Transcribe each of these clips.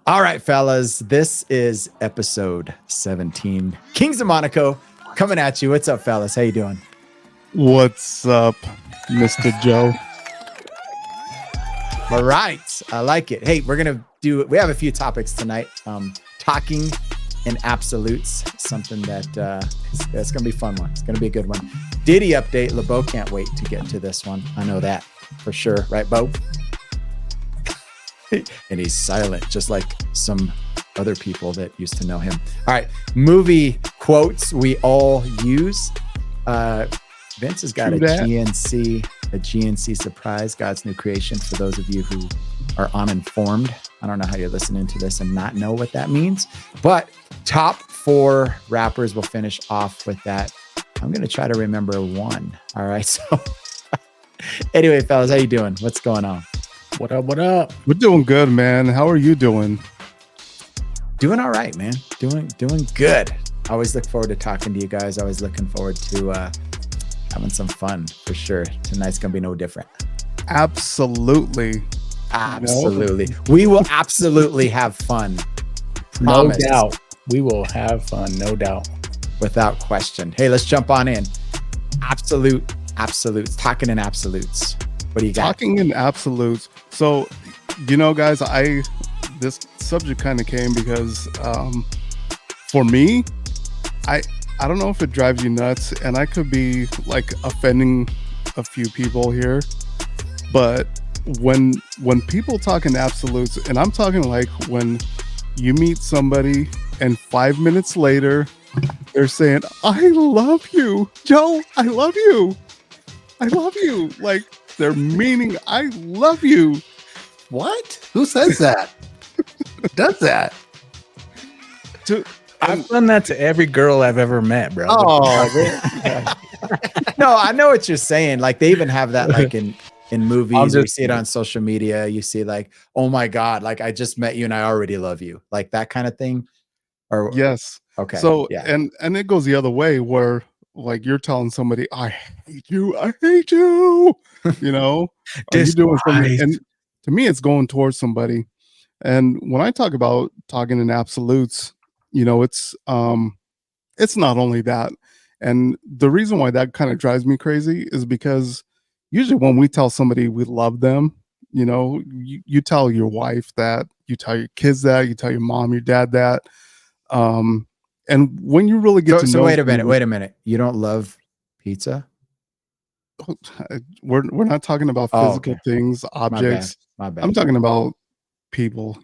All right, fellas, this is episode 17. Kings of Monaco coming at you. What's up, fellas? How you doing? What's up, Mr. Joe? All right, I like it. Hey, we have a few topics tonight. Talking in absolutes, something that it's going to be a fun one. It's going to be a good one. Diddy update. LeBeau can't wait to get to this one. I know that for sure. Right, Bo? And he's silent, just like some other people that used to know him. All right, movie quotes we all use. Vince has got a GNC surprise, God's new creation. For those of you who are uninformed, I don't know how you're listening to this and not know what that means. But top 4 rappers, we'll finish off with that. I'm going to try to remember one. All right, so anyway, fellas, how you doing? What's going on? What up? What up? We're doing good, man. How are you doing? Doing all right, man. Doing good. I always look forward to talking to you guys. Always looking forward to having some fun for sure. Tonight's gonna be no different. Absolutely. We will absolutely have fun. Promise. No doubt. We will have fun, no doubt. Without question. Hey, let's jump on in. Absolutes. Talking in absolutes. What do you got? Talking in absolutes. So, guys, this subject kind of came because for me, I don't know if it drives you nuts, and I could be like offending a few people here, but when people talk in absolutes, and I'm talking like when you meet somebody and 5 minutes later they're saying, "I love you, Joe. I love you. I love you." Like they're meaning I love you. What? Who says that? Does that? I've done that to every girl I've ever met, bro. Oh, no, I know what you're saying. Like they even have that like in movies. You see it on social media. You see like, "Oh my God, like I just met you and I already love you." Like that kind of thing. Or yes. Okay. So yeah. and it goes the other way where like you're telling somebody, "I hate you. I hate you." You know, are you doing something? And to me, it's going towards somebody. And when I talk about talking in absolutes, it's not only that. And the reason why that kind of drives me crazy is because usually when we tell somebody we love them, you tell your wife that, you tell your kids that, you tell your mom, your dad that. And when you really get to know, so wait a minute. You don't love pizza? We're not talking about physical things, objects. My bad. I'm talking about people,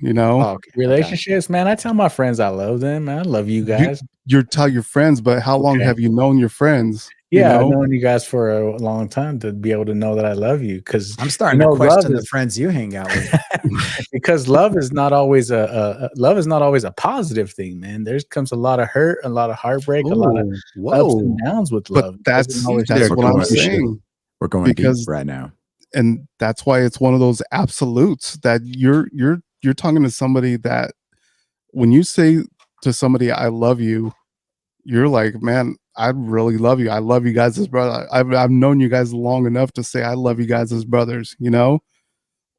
relationships, man. I tell my friends I love them, man. I love you guys. You tell your friends, but how long have you known your friends? Yeah, I've known you guys for a long time to be able to know that I love you, because I'm starting to question the friends you hang out with. Because love is not always a positive thing, man. There comes a lot of hurt, a lot of heartbreak, a lot of ups and downs with love. But that's what I'm saying. We're going deep right now. And that's why it's one of those absolutes that you're talking to somebody that when you say to somebody, "I love you," you're like, "Man, I really love you. I love you guys as brothers. I've known you guys long enough to say I love you guys as brothers,"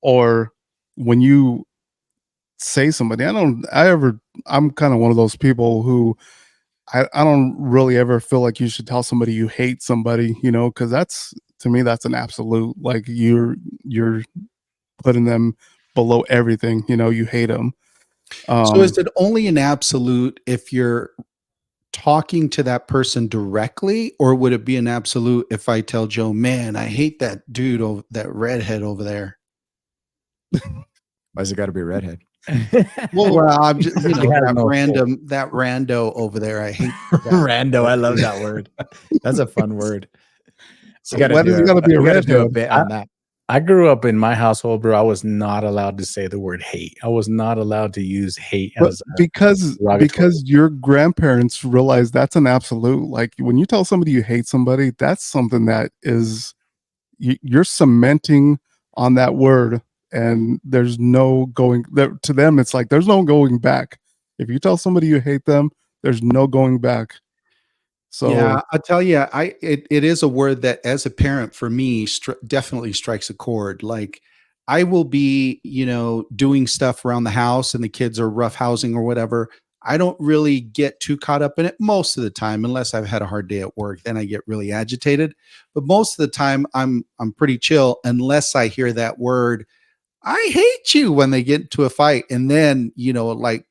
Or when you say somebody, I'm kind of one of those people who I don't really ever feel like you should tell somebody you hate somebody, because to me that's an absolute. Like you're putting them below everything, you hate them. So is it only an absolute if you're talking to that person directly, or would it be an absolute if I tell Joe, "Man, I hate that dude, that redhead over there"? Why's it got to be a redhead? Well, I'm just, that rando over there. I hate rando. I love that word. That's a fun word. So why does it got to be a redhead? Bit on that. I grew up in my household, bro. I was not allowed to say the word hate. I was not allowed to use hate because your grandparents realized that's an absolute. Like when you tell somebody you hate somebody, that's something that is you're cementing on that word, and there's no going there. To them, it's like there's no going back. If you tell somebody you hate them, there's no going back. So yeah, I'll tell you, it is a word that as a parent for me definitely strikes a chord. Like I will be, doing stuff around the house and the kids are rough housing or whatever. I don't really get too caught up in it most of the time, unless I've had a hard day at work. Then I get really agitated. But most of the time, I'm pretty chill unless I hear that word, "I hate you," when they get into a fight, and then like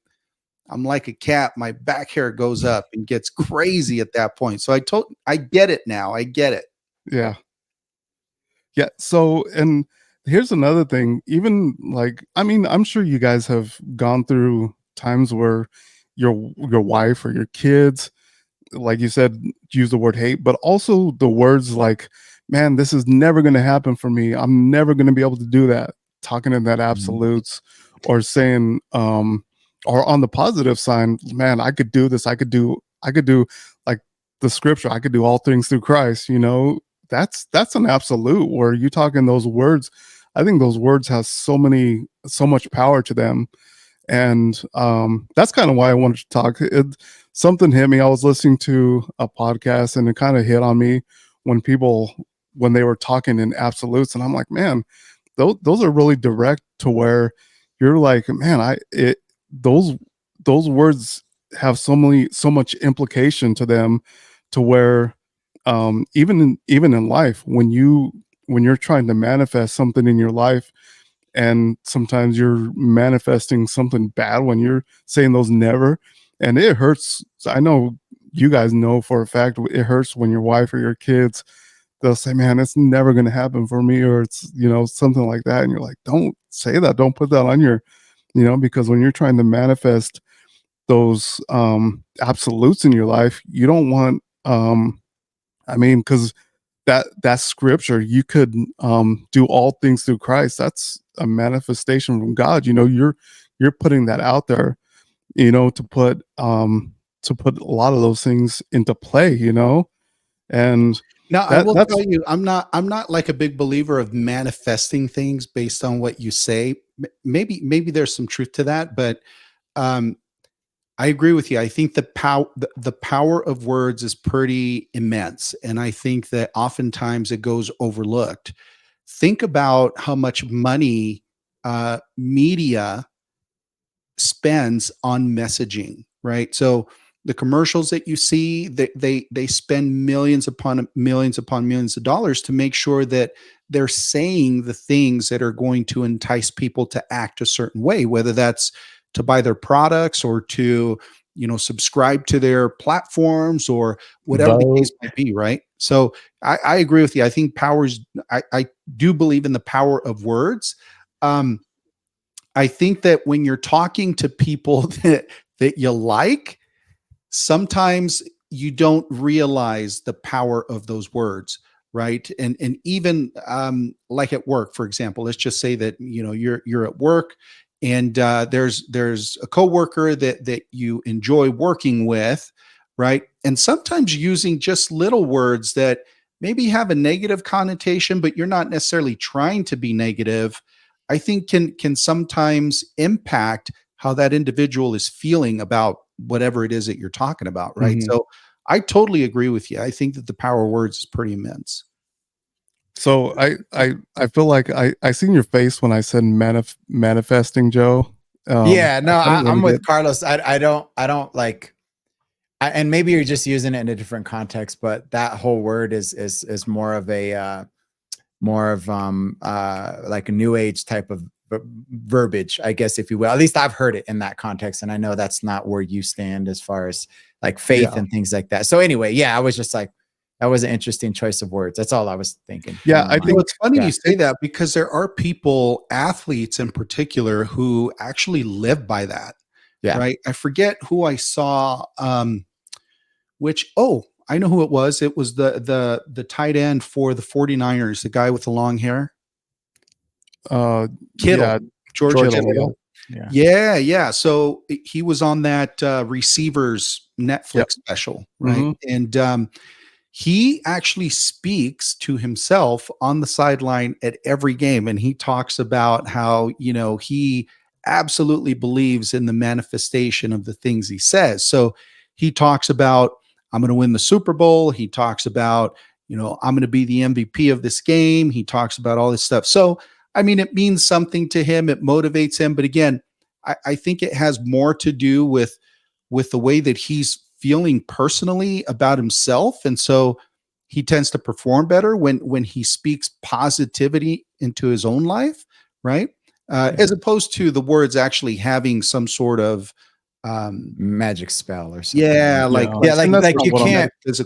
I'm like a cat. My back hair goes up and gets crazy at that point. So I get it now. I get it. Yeah. Yeah. So, and here's another thing. Even like, I mean, I'm sure you guys have gone through times where your wife or your kids, like you said, use the word hate, but also the words like, "Man, this is never going to happen for me. I'm never going to be able to do that." Talking in that absolutes, or saying, or on the positive sign, "Man, I could do this. I could do like the scripture. I could do all things through Christ." That's an absolute where you talking those words. I think those words have so much power to them. And that's kind of why I wanted to talk. Something hit me. I was listening to a podcast and it kind of hit on me when they were talking in absolutes, and I'm like, man, those are really direct to where you're like, man, those words have so much implication to them, to where even in life, when you're trying to manifest something in your life, and sometimes you're manifesting something bad when you're saying those never, and it hurts. I know you guys know for a fact it hurts when your wife or your kids, they'll say, "Man, it's never going to happen for me," or it's something like that, and you're like, don't say that, don't put that on your, because when you're trying to manifest those absolutes in your life, you don't want because that scripture, you could do all things through Christ. That's a manifestation from God. You're putting that out there, to put a lot of those things into play, and Now, I will tell you, I'm not like a big believer of manifesting things based on what you say. Maybe there's some truth to that, but I agree with you. I think the power of words is pretty immense, and I think that oftentimes it goes overlooked. Think about how much money media spends on messaging, right? So the commercials that you see, they spend millions upon millions of dollars to make sure that they're saying the things that are going to entice people to act a certain way, whether that's to buy their products or to subscribe to their platforms or whatever the case might be, right? So I agree with you. I think I do believe in the power of words. I think that when you're talking to people that you like, sometimes you don't realize the power of those words, right? And even like at work, for example, let's just say that you're at work, and there's a coworker that you enjoy working with, right? And sometimes using just little words that maybe have a negative connotation, but you're not necessarily trying to be negative, I think can sometimes impact how that individual is feeling about whatever it is that you're talking about, right? Mhm. So I totally agree with you. I think that the power of words is pretty immense. So I feel like I seen your face when I said manifesting, Joe. Yeah, no, I don't I'm really with get. Carlos. I don't like, and maybe you're just using it in a different context, but that whole word is more of a like a new age type of verbiage, I guess, if you will. At least I've heard it in that context, and I know that's not where you stand as far as like faith and things like that. So anyway, yeah, I was just like, that was an interesting choice of words. That's all I was thinking. Yeah, I think it's funny you say that, because there are people, athletes in particular, who actually live by that. Yeah. Right. I forget who I saw, I know who it was. It was the tight end for the 49ers, the guy with the long hair. Kittle. Yeah, George Kittle. Yeah. Yeah. So he was on that Receivers Netflix special, right? And he actually speaks to himself on the sideline at every game, and he talks about how he absolutely believes in the manifestation of the things he says. So he talks about, "I'm going to win the Super Bowl." He talks about, "I'm going to be the MVP of this game." He talks about all this stuff. So I mean, it means something to him. It motivates him. But again, I think it has more to do with the way that he's feeling personally about himself. And so he tends to perform better when he speaks positivity into his own life, right? As opposed to the words actually having some sort of magic spell or something. Yeah, like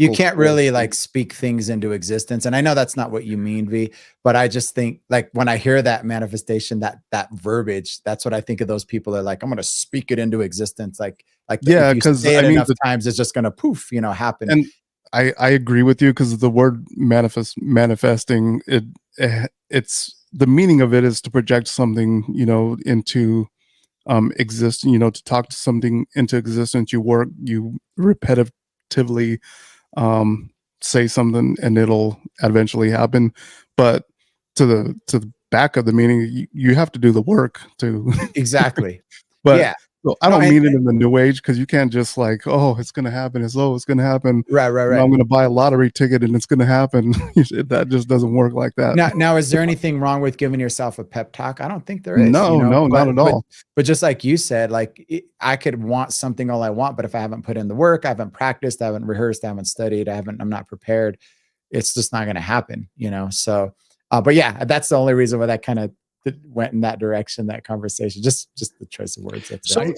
you can't really like speak things into existence. And I know that's not what you mean, V, but I just think like when I hear that manifestation, that verbiage, that's what I think of those people that are like, I'm going to speak it into existence. Like yeah, if you because say it enough times, it's just going to poof, happen. And I agree with you, because the word manifesting, it's the meaning of it is to project something, into exist, to talk to something into existence. You repetitively say something and it'll eventually happen. But to the back of the meaning, you have to do the work to exactly. But yeah. So I don't mean it in the new age, because you can't just like, oh, it's going to happen. It's going to happen. Right. I'm going to buy a lottery ticket and it's going to happen. That just doesn't work like that. Now, is there anything wrong with giving yourself a pep talk? I don't think there is. No, not at all. But just like you said, like I could want something all I want, but if I haven't put in the work, I haven't practiced, I haven't rehearsed, I haven't studied, I'm not prepared, it's just not going to happen, So, but yeah, that's the only reason why that kind of went in that direction, that conversation, just the choice of words. That's so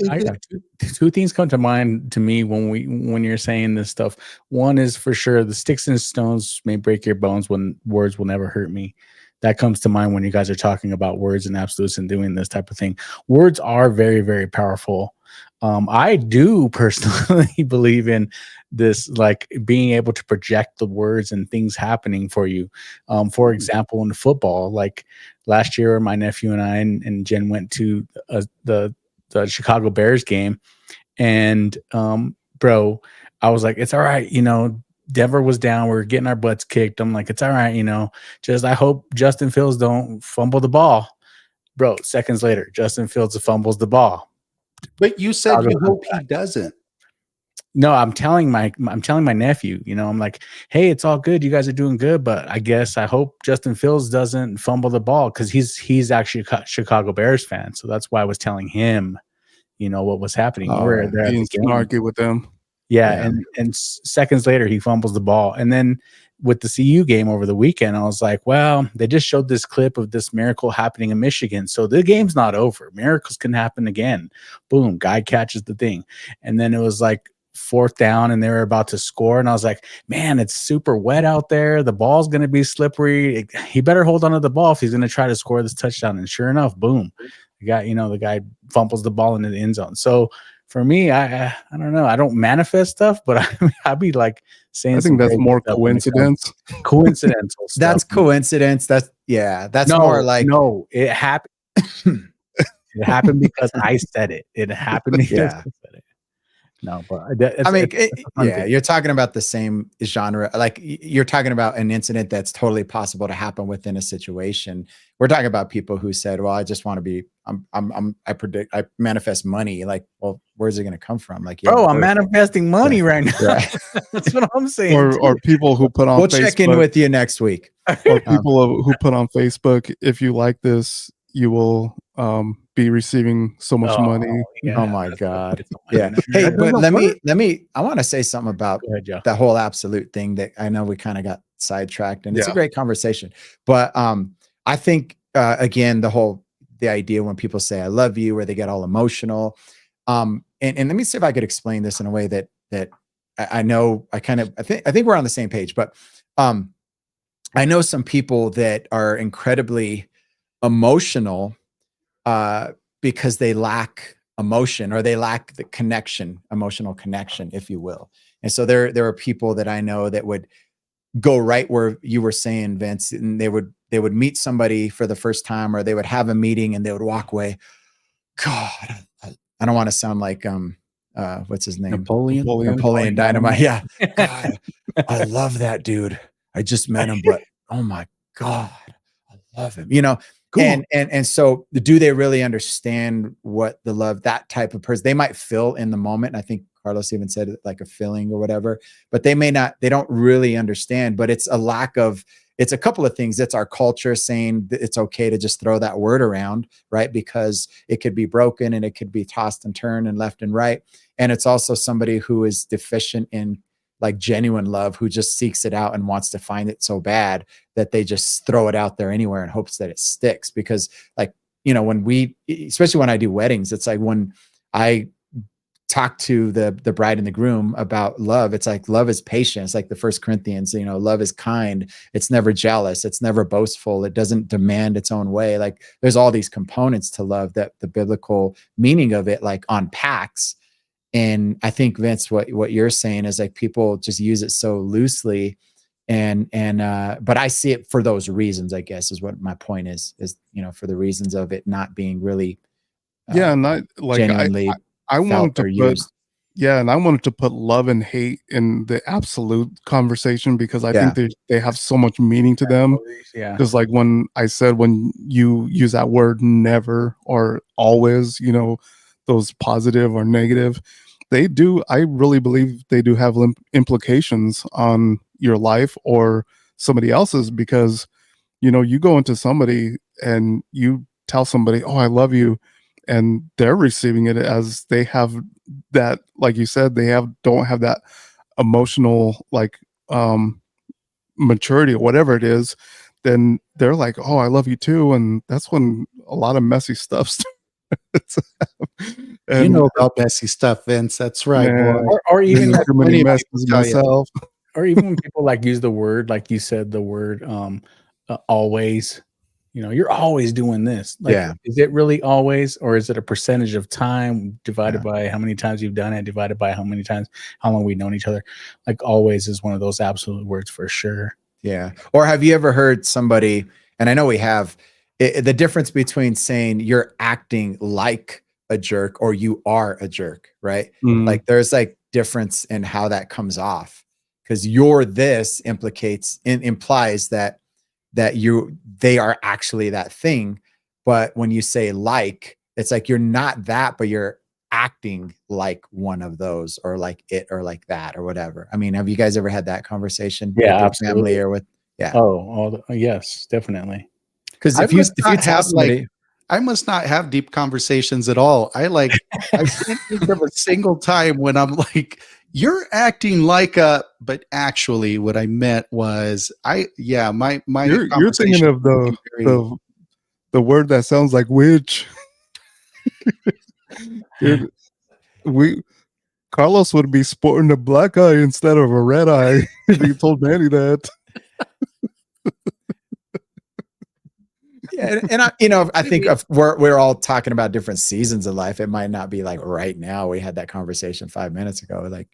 two things come to mind to me when you're saying this stuff. One is for sure, the sticks and stones may break your bones, when words will never hurt me. That comes to mind when you guys are talking about words and absolutes and doing this type of thing. Words are very, very powerful. I do personally believe in this, like being able to project the words and things happening for you. For example, in football, like last year, my nephew and I and Jen went to the Chicago Bears game, and bro, I was like, it's all right, Denver was down, we were getting our butts kicked. I'm like, it's all right, just I hope Justin Fields don't fumble the ball. Bro, seconds later, Justin Fields fumbles the ball. But you said you hope he doesn't. No, I'm telling my nephew, I'm like, hey, it's all good. You guys are doing good, but I hope Justin Fields doesn't fumble the ball, because he's actually a Chicago Bears fan. So that's why I was telling him, what was happening. We're there at the game. Argue with them. Yeah. And seconds later, he fumbles the ball. And then with the CU game over the weekend, I was like, well, they just showed this clip of this miracle happening in Michigan. So the game's not over. Miracles can happen again. Boom, guy catches the thing. And then it was like 4th down and they were about to score. And I was like, man, it's super wet out there. The ball's going to be slippery. He better hold on to the ball if he's going to try to score this touchdown. And sure enough, boom, the guy fumbles the ball into the end zone. So for me, I don't know. I don't manifest stuff, but I'd be like saying, I think that's more coincidence. Coincidental stuff. That's coincidence. That's more like, no, it happened. It happened because I said it. It happened because I said it. No, but you're talking about the same genre. Like you're talking about an incident that's totally possible to happen within a situation. We're talking about people who said, well, I just want to be, I manifest money. Like, well, where's it going to come from? Like, I'm manifesting money right now. Right. That's what I'm saying. Or people who put on we'll Facebook, check in with you next week. Or people who put on Facebook, if you like this, you will be receiving so much money. Yeah, oh my God. Yeah. Hey, but let me, I want to say something about the whole absolute thing that I know we kind of got sidetracked, and it's a great conversation. But I think, again, the idea when people say, I love you, where they get all emotional. And let me see if I could explain this in a way that I know I think we're on the same page, but I know some people that are incredibly emotional because they lack emotion, or they lack the emotional connection, if you will. And so there are people that I know that would go right where you were saying, Vince, and they would meet somebody for the first time, or they would have a meeting and they would walk away. God, I don't want to sound like what's his name? Napoleon Dynamite. Yeah. God, I love that dude. I just met him, but oh my God, I love him. Cool. And so do they really understand what the love, that type of person, they might feel in the moment. I think Carlos even said it, like a feeling or whatever, but they don't really understand, but it's a lack of it's a couple of things. It's our culture saying that it's okay to just throw that word around, right? Because it could be broken and it could be tossed and turned and left and right. And it's also somebody who is deficient in like genuine love, who just seeks it out and wants to find it so bad that they just throw it out there anywhere in hopes that it sticks. Because like, you know, especially when I do weddings, it's like when I talk to the bride and the groom about love, it's like love is patient. It's like the 1 Corinthians, you know, love is kind. It's never jealous. It's never boastful. It doesn't demand its own way. Like there's all these components to love that the biblical meaning of it like unpacks. And I think, Vince, what you're saying is like people just use it so loosely, but I see it for those reasons, I guess, is what my point is, you know, for the reasons of it not being really and I like genuinely I wanted to put used. and I wanted to put love and hate in the absolute conversation, because I think they have so much meaning to them. Yeah. Just like when I said, when you use that word never or always, you know, those positive or negative, they do. I really believe they do have implications on your life or somebody else's, because, you know, you go into somebody and you tell somebody, oh, I love you, and they're receiving it as they have that, like you said, don't have that emotional like maturity or whatever it is, then they're like, oh, I love you too. And that's when a lot of messy stuff starts. You know about messy stuff, Vince. That's right, man, boy. Or even too many messes myself. or even when people like use the word, like you said, the word always, you know, you're always doing this. Like, is it really always, or is it a percentage of time divided by how many times you've done it, divided by how long we've known each other? Like always is one of those absolute words for sure. Yeah. Or have you ever heard somebody, and I know we have, the difference between saying you're acting like a jerk or you are a jerk, right? Like there's like difference in how that comes off, because you're this implies that they are actually that thing. But when you say like, it's like you're not that, but you're acting like one of those, or like it, or like that, or whatever. I mean, have you guys ever had that conversation with your family or with Yes, definitely. Because if you tell somebody, like, I must not have deep conversations at all. I can't think of a single time when I'm like, you're acting like but actually what I meant was my you're thinking of the word that sounds like witch. Dude, Carlos would be sporting a black eye instead of a red eye if he told Manny that. Yeah, and I, you know, I think we're all talking about different seasons of life. It might not be like right now. We had that conversation 5 minutes ago, like,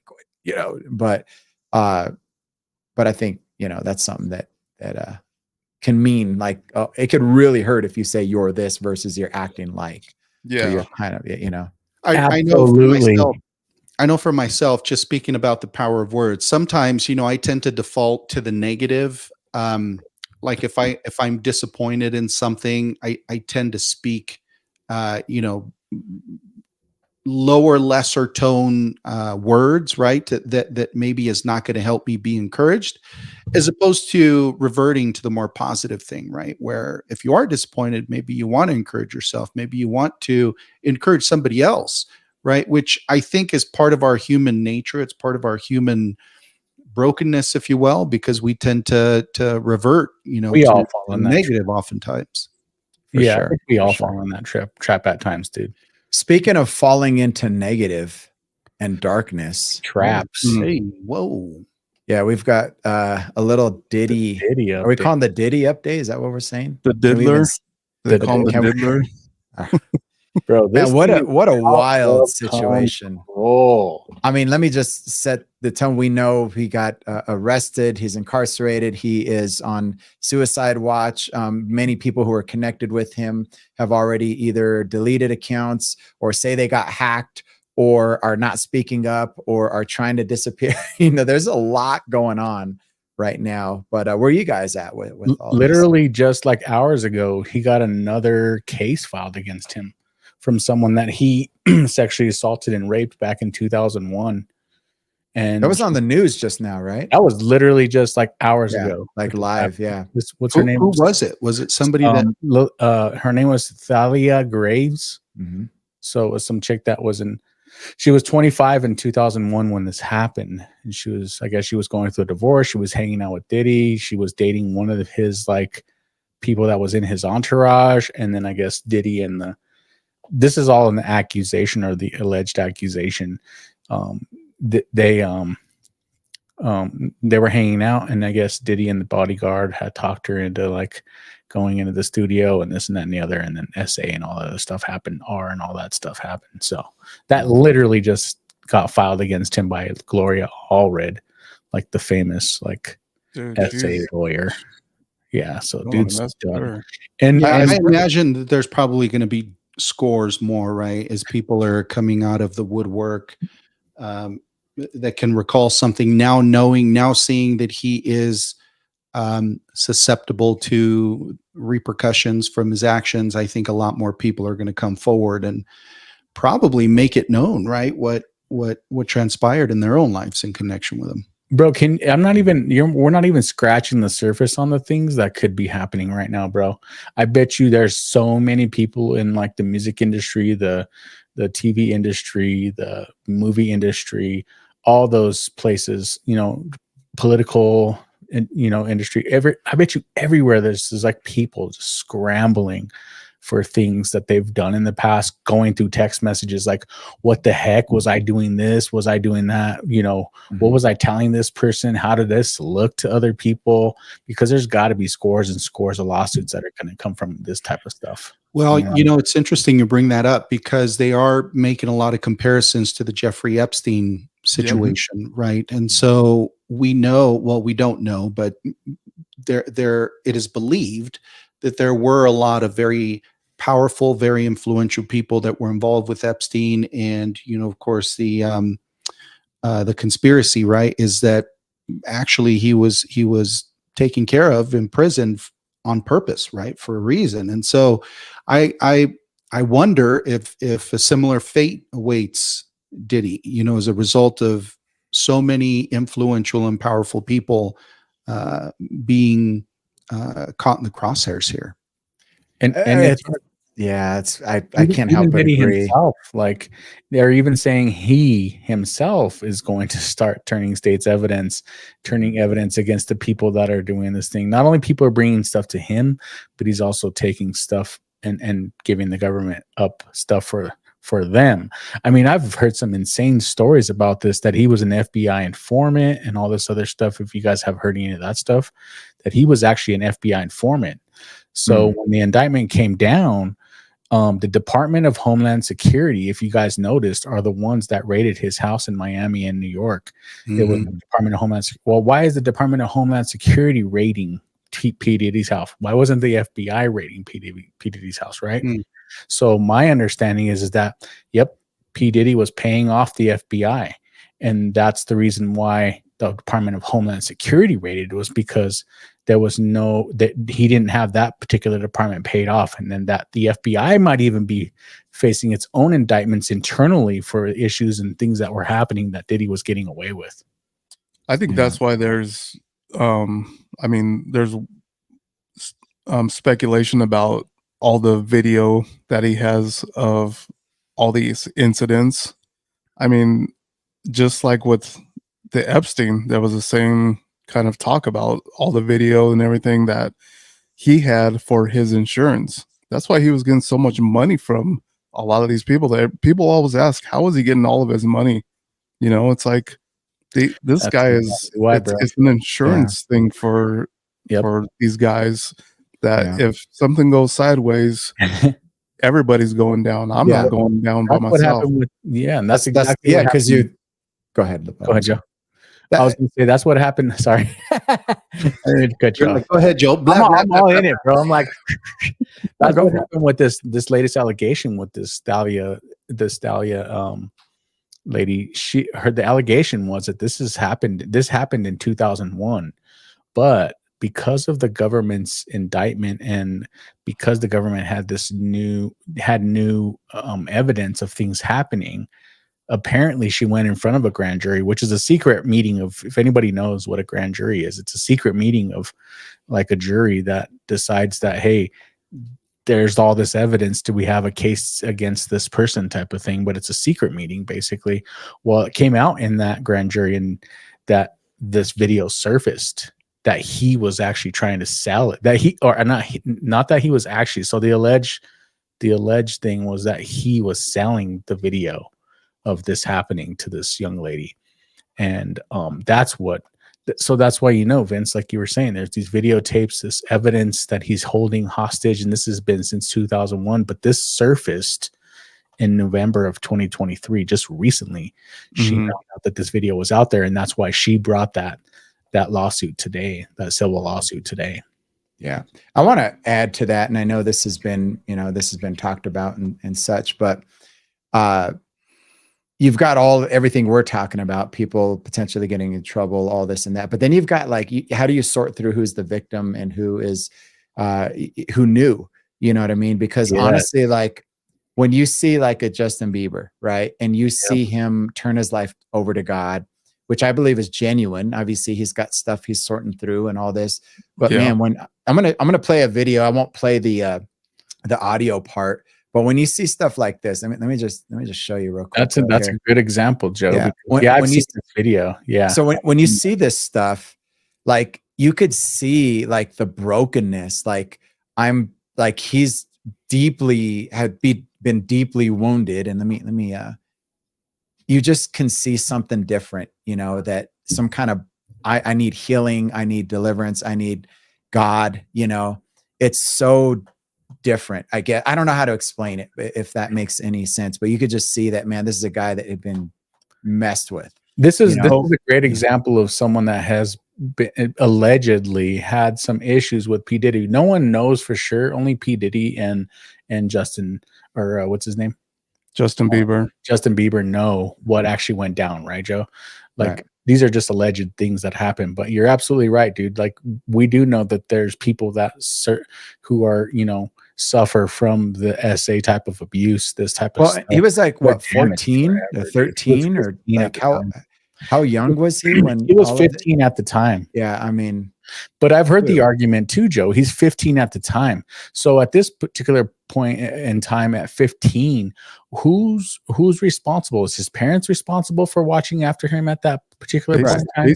you know, but I think, you know, that's something that can mean like, it could really hurt if you say you're this versus you're acting like. Yeah, you're kind of, you know. I know for myself, just speaking about the power of words, sometimes, you know, I tend to default to the negative. Like if I'm disappointed in something, I tend to speak, you know, lower, lesser tone words, right? That maybe is not going to help me be encouraged, as opposed to reverting to the more positive thing, right? Where if you are disappointed, maybe you want to encourage yourself, maybe you want to encourage somebody else, right? Which I think is part of our human nature. It's part of our human brokenness, if you will, because we tend to revert, you know, we all to fall in negative oftentimes. Yeah, sure. I think we all fall in that trap at times, dude. Speaking of falling into negative and darkness, traps. Hey, whoa. Yeah, we've got a little Diddy. Are we calling the Diddy update? Is that what we're saying? The diddler. They call him the diddler. Bro, this what a wild situation. Oh, I mean, let me just set the tone. We know he got arrested. He's incarcerated. He is on suicide watch. Many people who are connected with him have already either deleted accounts or say they got hacked or are not speaking up or are trying to disappear. You know, there's a lot going on right now. But where are you guys at with all literally this? Just like hours ago, he got another case filed against him from someone that he sexually assaulted and raped back in 2001. And That was on the news just now, right? that was literally just like hours Yeah, ago. like live. Yeah. What's her name? Who was it? Was it somebody that? Her name was Thalia Graves. Mhm. So it was some chick that was she was 25 in 2001 when this happened. And I guess she was going through a divorce. She was hanging out with Diddy. She was dating one of his like people that was in his entourage. And then I guess Diddy and this is all in the accusation or the alleged accusation. They were hanging out, and I guess Diddy and the bodyguard had talked her into like going into the studio and this and that and the other, and then SA and all that other stuff happened, R and all that stuff happened. So that literally just got filed against him by Gloria Allred, like the famous like SA lawyer. Yeah, so dude's done. And I imagine that there's probably going to be scores more, right? As people are coming out of the woodwork, that can recall something now seeing that he is susceptible to repercussions from his actions. I think a lot more people are going to come forward and probably make it known, right? What transpired in their own lives in connection with him. Bro, we're not even scratching the surface on the things that could be happening right now, bro. I bet you there's so many people in like the music industry, the TV industry, the movie industry, all those places, political and industry. I bet you everywhere there's like people just scrambling for things that they've done in the past, going through text messages like, what the heck was I doing this? Was I doing that? What was I telling this person? How did this look to other people? Because there's got to be scores and scores of lawsuits that are going to come from this type of stuff. Well, it's interesting you bring that up because they are making a lot of comparisons to the Jeffrey Epstein situation, right? And so we don't know, but it is believed that there were a lot of very powerful, very influential people that were involved with Epstein. And, of course, the conspiracy, right, is that actually he was taken care of in prison on purpose, right, for a reason. And so I wonder if a similar fate awaits Diddy, as a result of so many influential and powerful people being caught in the crosshairs here. And I can't help but agree. Himself, like they're even saying he himself is going to start turning evidence against the people that are doing this thing. Not only people are bringing stuff to him, but he's also taking stuff and giving the government up stuff for them. I mean, I've heard some insane stories about this, that he was an FBI informant and all this other stuff. If you guys have heard any of that stuff, that he was actually an FBI informant. So when the indictment came down, the Department of Homeland Security, if you guys noticed, are the ones that raided his house in Miami and New York. It was the Department of Homeland Security. Well, why is the Department of Homeland Security raiding P. Diddy's house? Why wasn't the FBI raiding P. Diddy's house, right? So my understanding is that, P. Diddy was paying off the FBI. And that's the reason why the Department of Homeland Security raided, was because there was that he didn't have that particular department paid off. And then that the FBI might even be facing its own indictments internally for issues and things that were happening that Diddy was getting away with. I think that's why there's speculation about all the video that he has of all these incidents. I mean, just like with the Epstein, there was the same kind of talk about all the video and everything that he had for his insurance. That's why he was getting so much money from a lot of these people. That people always ask, how is he getting all of his money? It's like this guy is it's an insurance thing for these guys, that if something goes sideways, everybody's going down. I'm not going down by myself. And that's exactly because you go ahead, Joe. I was going to say that's what happened. Sorry, I didn't cut you off. Go ahead, Joe. I'm all in it, bro. I'm like, that's what happened with this latest allegation with this Thalia lady. She heard the allegation was that this happened in 2001, but because of the government's indictment and because the government had new evidence of things happening, apparently she went in front of a grand jury, which is a secret meeting of, if anybody knows what a grand jury is, it's a secret meeting of like a jury that decides that, hey, there's all this evidence. Do we have a case against this person type of thing? But it's a secret meeting, basically. Well, it came out in that grand jury and that this video surfaced that he was actually trying to sell it. That he, or not that he was actually. So the alleged thing was that he was selling the video of this happening to this young lady. And that's what, so that's why, you know, Vince, like you were saying, there's these videotapes, this evidence that he's holding hostage, and this has been since 2001, but this surfaced in November of 2023, just recently. She found out that this video was out there, and that's why she brought that lawsuit today, that civil lawsuit today. Yeah. I want to add to that, and I know this has been, you know, this has been talked about and such, but you've got everything we're talking about, people potentially getting in trouble, all this and that. But then you've got like, how do you sort through who's the victim and who is, who knew, you know what I mean? Because honestly, like when you see like a Justin Bieber, right? And you see him turn his life over to God, which I believe is genuine. Obviously he's got stuff he's sorting through and all this, but man, when I'm going to play a video, I won't play the audio part. But when you see stuff like this, I mean, let me just show you real quick. That's a good example, Joe. Yeah, I've seen this video. Yeah. So when you see this stuff, like you could see like the brokenness. Like he's been deeply wounded, and let me you just can see something different. You know, that some kind of I need healing, I need deliverance, I need God. You know, it's so different. I don't know how to explain it, if that makes any sense, but you could just see that, man, this is a guy that had been messed with. This is a great example of someone that has allegedly had some issues with P. Diddy. No one knows for sure. Only P. Diddy and Justin, or what's his name? Justin Bieber. Justin Bieber know what actually went down, right, Joe? Like these are just alleged things that happen. But you're absolutely right, dude. Like we do know that there's people that who are, you know, suffer from the SA type of abuse, this type of stuff. He was like what, 14 or 13 or like how young was he when he was 15 at the time? Yeah, I mean, but I've heard the argument too, Joe. He's 15 at the time. So at this particular point in time at 15, who's responsible? Is his parents responsible for watching after him at that particular point in time?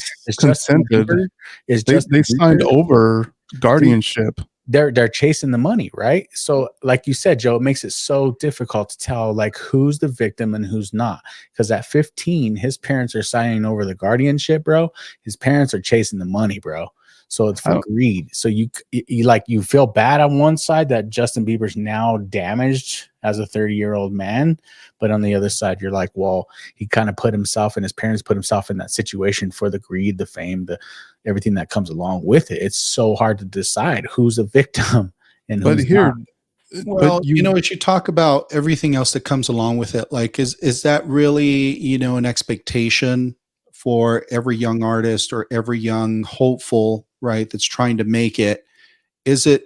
They signed over guardianship. They're chasing the money, right? So like you said, Joe, it makes it so difficult to tell like who's the victim and who's not. Because at 15, his parents are signing over the guardianship, bro. His parents are chasing the money, bro. So it's for greed. So you feel bad on one side that Justin Bieber's now damaged as a 30-year-old man, but on the other side, you're like, well, he kind of put himself and his parents put himself in that situation for the greed, the fame, everything that comes along with it. It's so hard to decide who's a victim and who's not. Well, you know, as you talk about everything else that comes along with it, like is that really, you know, an expectation for every young artist or every young hopeful, right, that's trying to make it?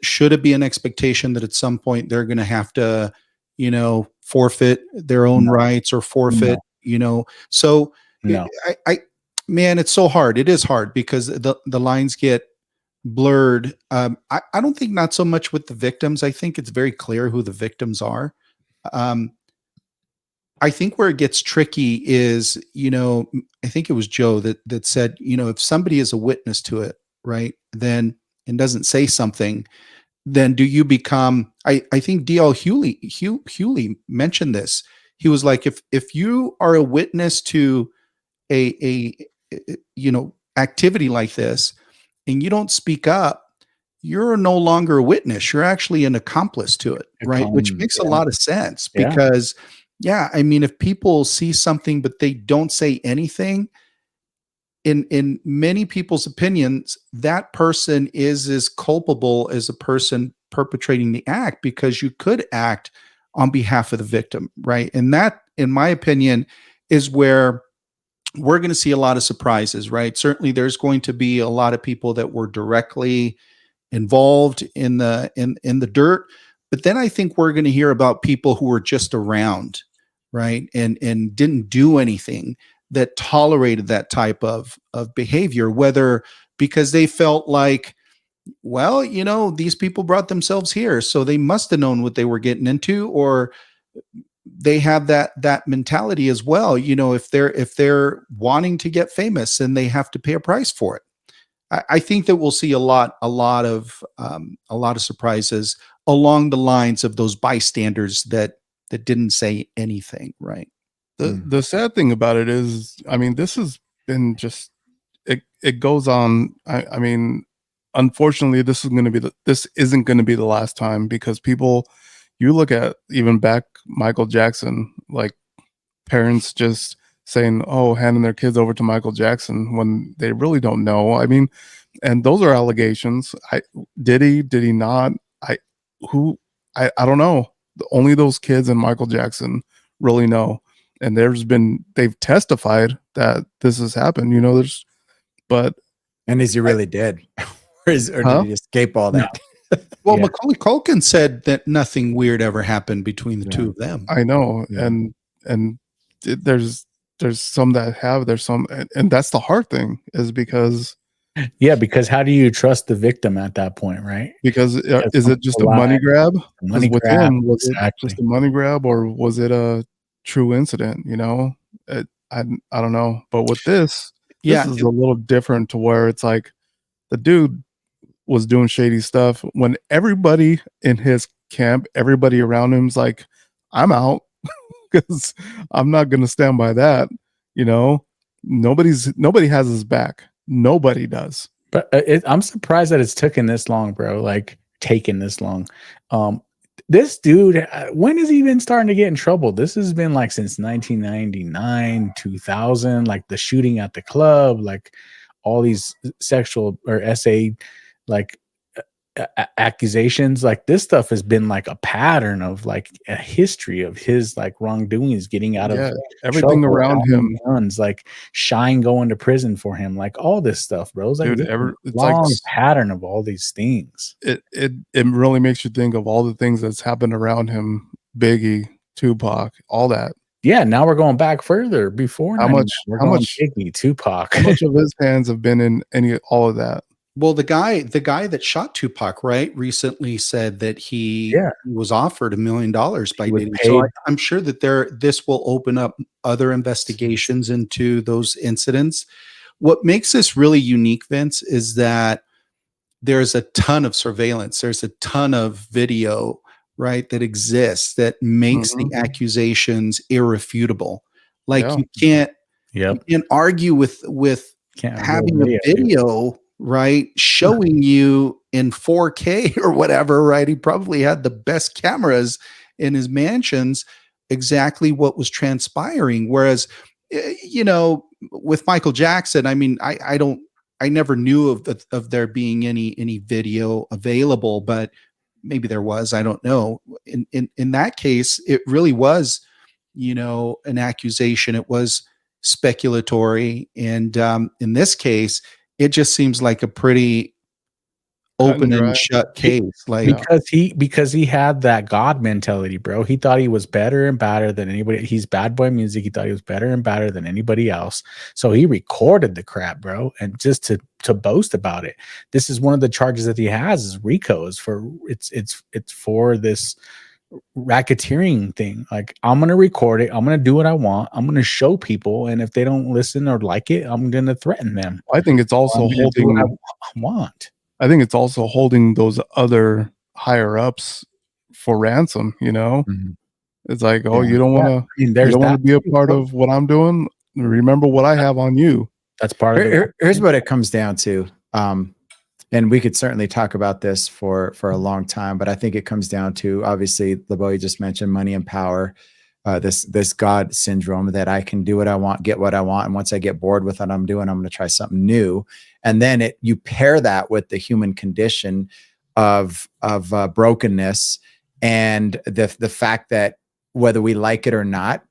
Should it be an expectation that at some point they're going to have to, you know, forfeit their own rights or forfeit, you know? So man, it's so hard. It is hard because the lines get blurred. I don't think not so much with the victims. I think it's very clear who the victims are. I think where it gets tricky is, you know, I think it was Joe that said, you know, if somebody is a witness to it, right, then and doesn't say something, then do you become? I think D.L. Hewley mentioned this. He was like, if you are a witness to a you know, activity like this and you don't speak up, you're no longer a witness. You're actually an accomplice to it, right? Which makes a lot of sense because, I mean, if people see something but they don't say anything, in many people's opinions, that person is as culpable as a person perpetrating the act because you could act on behalf of the victim, right? And that, in my opinion, is where we're going to see a lot of surprises, right? Certainly there's going to be a lot of people that were directly involved in the dirt, but then I think we're going to hear about people who were just around right? And didn't do anything that tolerated that type of behavior, whether because they felt like, well, these people brought themselves here, so they must have known what they were getting into, or they have that mentality as well. If they're wanting to get famous, and they have to pay a price for it. I think that we'll see a lot of surprises along the lines of those bystanders that didn't say anything, right? The sad thing about it is, I mean, this has been just it goes on. I mean, unfortunately, this isn't going to be the last time, because people, you look at even back Michael Jackson, like parents just saying, "Oh, handing their kids over to Michael Jackson," when they really don't know. I mean, and those are allegations. Did he not? I don't know. Only those kids and Michael Jackson really know. And they've testified that this has happened. But And is he really dead? or did he escape all that? Well, Yeah. Macaulay Culkin said that nothing weird ever happened between the two of them. I know. Yeah. And there's some that have, there's some, and that's the hard thing, is because how do you trust the victim at that point, right? is it just a money grab? Money With grab, him, was it exactly. just a money grab, or was it a true incident? I don't know. But with this is a little different, to where it's like the dude was doing shady stuff when everybody in his camp, everybody around him's like, I'm out, because I'm not going to stand by that. Nobody has his back. Nobody does. But I'm surprised that it's taken this long, bro. Like, taken this long. This dude, when is he even starting to get in trouble? This has been like since 1999, 2000, like the shooting at the club, like all these sexual or SA, like accusations. Like, this stuff has been like a pattern of like a history of his like wrongdoings, getting out of everything trouble, around him. guns, like Shine going to prison for him, like all this stuff, bro. It's like Dude, it's long pattern of all these things. It really makes you think of all the things that's happened around him. Biggie, Tupac, all that. Yeah, now we're going back further. Before how much Biggie, Tupac. How much of his hands have been in all of that? Well, the guy that shot Tupac, right, recently said that he was offered $1 million by Diddy. So I'm sure that this will open up other investigations into those incidents. What makes this really unique, Vince, is that there's a ton of surveillance. There's a ton of video, right, that exists that makes the accusations irrefutable. Like you can't argue with having a video, right, showing you in 4K or whatever, right? He probably had the best cameras in his mansions, exactly what was transpiring. Whereas, with Michael Jackson, I mean, I never knew of there being any video available, but maybe there was. I don't know. In that case, it really was, an accusation. It was speculatory, and in this case, it just seems like a pretty open and shut case. Like because he had that God mentality, bro. He thought he was better and badder than anybody. He's bad boy music. He thought he was better and badder than anybody else. So he recorded the crap, bro, and just to boast about it. This is one of the charges that he has is RICO. Is for it's for this racketeering thing. Like, I'm gonna record it, I'm gonna do what I want, I'm gonna show people, and if they don't listen or like it, I'm gonna threaten them. I think it's also holding what I want. I think it's also holding those other higher ups for ransom. It's like, oh, you don't want to you don't want to be a part of what I'm doing. Remember what I have on you. That's part of it. Here's what it comes down to. And we could certainly talk about this for a long time, but I think it comes down to, obviously, LeBeau, you just mentioned money and power, this God syndrome that I can do what I want, get what I want. And once I get bored with what I'm doing, I'm going to try something new. And then you pair that with the human condition of brokenness, and the fact that whether we like it or not,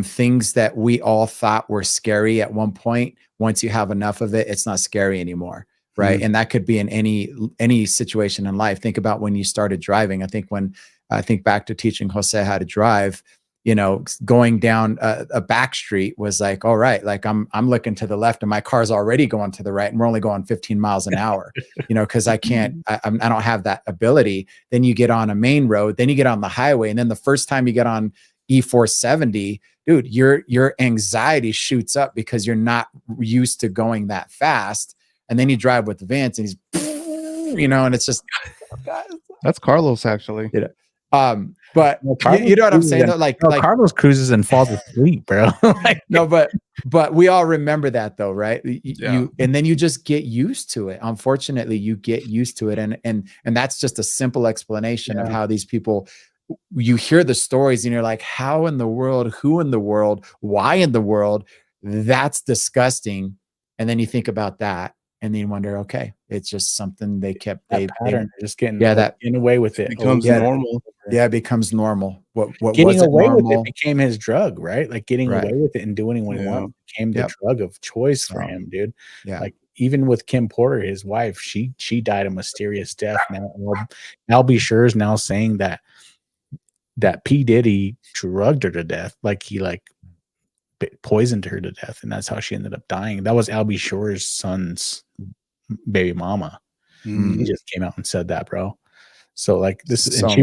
things that we all thought were scary at one point, once you have enough of it, it's not scary anymore. Right. And that could be in any situation in life. Think about when you started driving. I think back to teaching Jose how to drive, you know, going down a back street was like, all right, like I'm looking to the left and my car's already going to the right and we're only going 15 miles an hour, you know, because I don't have that ability. Then you get on a main road, then you get on the highway, and then the first time you get on E470, dude, your anxiety shoots up because you're not used to going that fast. And then you drive with Vince and he's, you know, and it's just, That's Carlos actually. you know, but Carlos you know what I'm saying though? no, Carlos cruises and falls asleep, bro. Like, no, but we all remember that though, right? Yeah. And then you just get used to it. Unfortunately, you get used to it, and that's just a simple explanation of how these people. You hear the stories and you're like, how in the world? Who in the world? Why in the world? That's disgusting. And then you think about that, and then you wonder, okay, it's just something they kept. They just getting getting away with it. Becomes normal. Yeah, it becomes normal. What Getting wasn't away with normal it became his drug, right? Like getting Right. away with it and doing what he wanted became the drug of choice for him, dude. Yeah. Like even with Kim Porter, his wife, she died a mysterious death. Now Albie Sure is now saying that P. Diddy drugged her to death, like he poisoned her to death, and that's how she ended up dying. That was Albie Shore's son's baby mama. He just came out and said that, bro. So like this, So and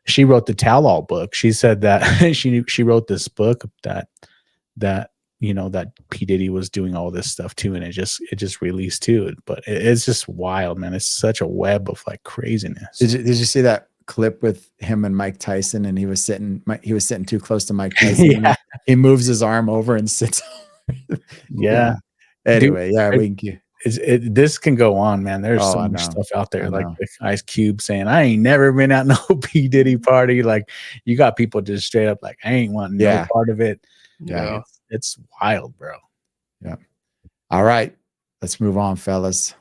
she wrote the tell-all book. She said that she wrote this book that you know that P. Diddy was doing all this stuff too, and it just released too. But it's just wild, man. It's such a web of like craziness. Did you see that clip with him and Mike Tyson, and he was sitting too close to Mike Tyson? Yeah. He moves his arm over and sits. Yeah. Anyway, Dude, yeah, we can. This can go on, man. There's so much stuff out there, like Ice Cube saying, "I ain't never been at no P. Diddy party." Like you got people just straight up like, "I ain't wanting no part of it." Yeah, it's wild, bro. Yeah. All right, let's move on, fellas.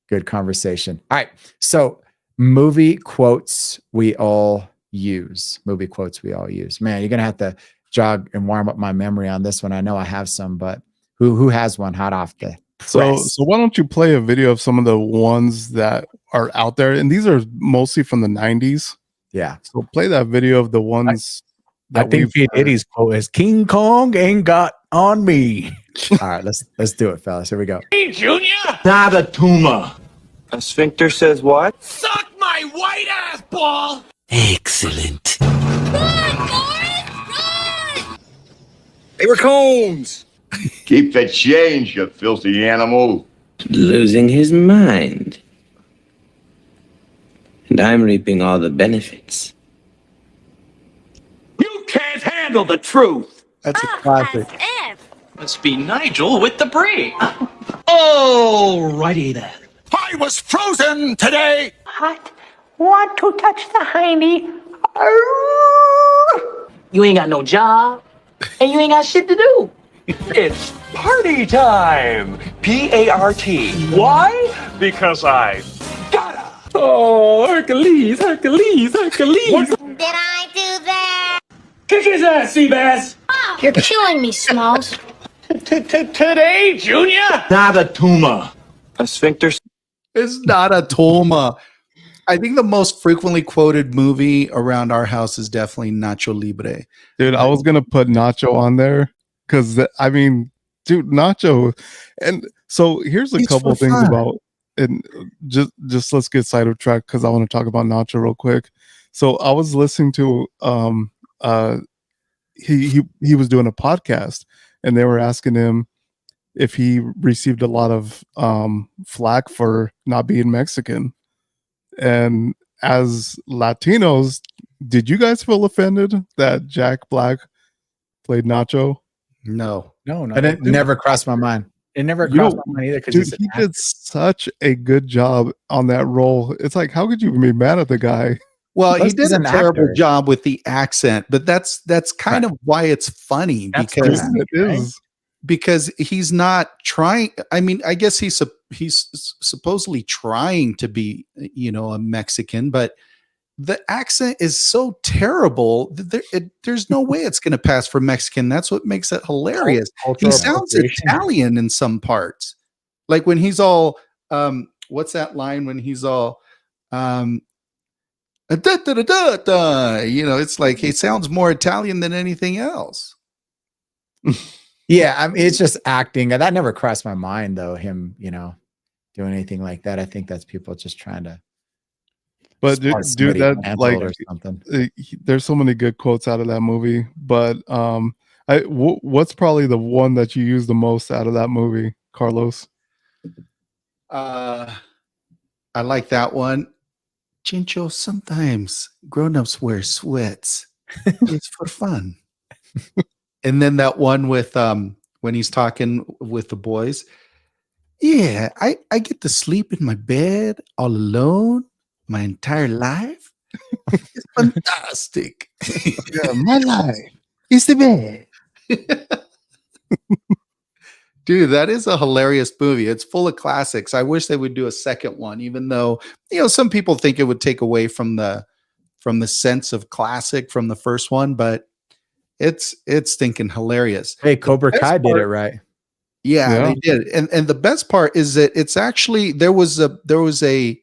Good conversation. All right, so movie quotes we all use. Movie quotes we all use. Man, you're gonna have to jog and warm up my memory on this one. I know I have some, but who has one hot off the press? So why don't you play a video of some of the ones that are out there? And these are mostly from the 90s. Yeah. So play that video of the ones I think P. Diddy's quote is King Kong ain't got on me. All right, let's do it, fellas. Here we go. Hey, Junior! Not a tumor. A sphincter says what? Suck my white ass ball! Excellent. Run, Forrest, run! They were cones. Keep the change, you filthy animal. Losing his mind. And I'm reaping all the benefits. You can't handle the truth. That's a classic. Must be Nigel with the brie. Alrighty then. I was frozen today. Hot. Want to touch the hiney. You ain't got no job, and you ain't got shit to do. It's party time. P-A-R-T. Why? Because I gotta. Oh, Hercules, Hercules, Hercules. Did I do that? Kick his ass, Seabass. Oh, you're killing me, Smalls. Today, Junior. Not a tumor. A sphincter. It's not a Tolma. I think the most frequently quoted movie around our house is definitely Nacho Libre. Dude, I was gonna put Nacho on there because I mean, dude, Nacho. And so here's a couple things about, and just let's get sidetracked because I want to talk about Nacho real quick. So I was listening to he was doing a podcast, and they were asking him if he received a lot of flack for not being Mexican. And as Latinos, did you guys feel offended that Jack Black played Nacho? No. And it never crossed my mind. It never crossed my mind either. Dude, he did such a good job on that role. It's like, how could you be mad at the guy? Well, he He's did a an terrible actor. job with the accent, but that's kind of why it's funny because It is. because he's not trying. I mean, I guess he's supposedly trying to be, a Mexican, but the accent is so terrible that there's no way it's going to pass for Mexican. That's what makes it hilarious. He sounds Italian in some parts, like when he's all, what's that line when he's all, Da, da, da, da, da. You know, it's like he sounds more Italian than anything else. Yeah, I mean, it's just acting. That never crossed my mind, though. Him, doing anything like that. I think that's people just trying to. But dude, that like or something. There's so many good quotes out of that movie. But what's probably the one that you use the most out of that movie, Carlos? I like that one. Chincho, sometimes grown-ups wear sweats. It's for fun. And then that one with when he's talking with the boys. Yeah, I get to sleep in my bed all alone my entire life. It's fantastic. Yeah, my life is the bed. Dude, that is a hilarious movie. It's full of classics. I wish they would do a second one, even though, some people think it would take away from the sense of classic from the first one, but it's stinking hilarious. Hey, Cobra Kai did it right. Yeah, they did. And the best part is that it's actually there was a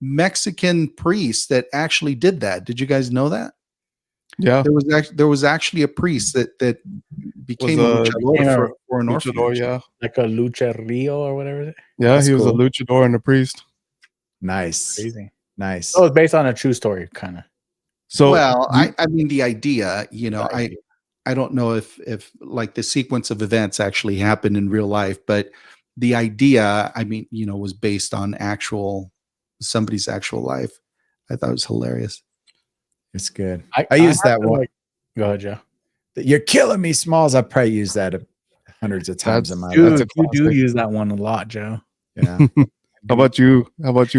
Mexican priest that actually did that. Did you guys know that? Yeah. There was actually a priest that became a luchador for an orphanage. Yeah. Like a lucha rio or whatever. Yeah, That's he was cool. a luchador and a priest. Nice. Crazy. Nice. So it's based on a true story, kind of. So well, I mean the idea, I don't know if like the sequence of events actually happened in real life, but the idea, I mean, was based on somebody's actual life. I thought it was hilarious. It's good. I used that one. Go ahead, Joe. You're killing me, Smalls. I probably used that hundreds of times in my life. You do use that one a lot, Joe. Yeah. How about you,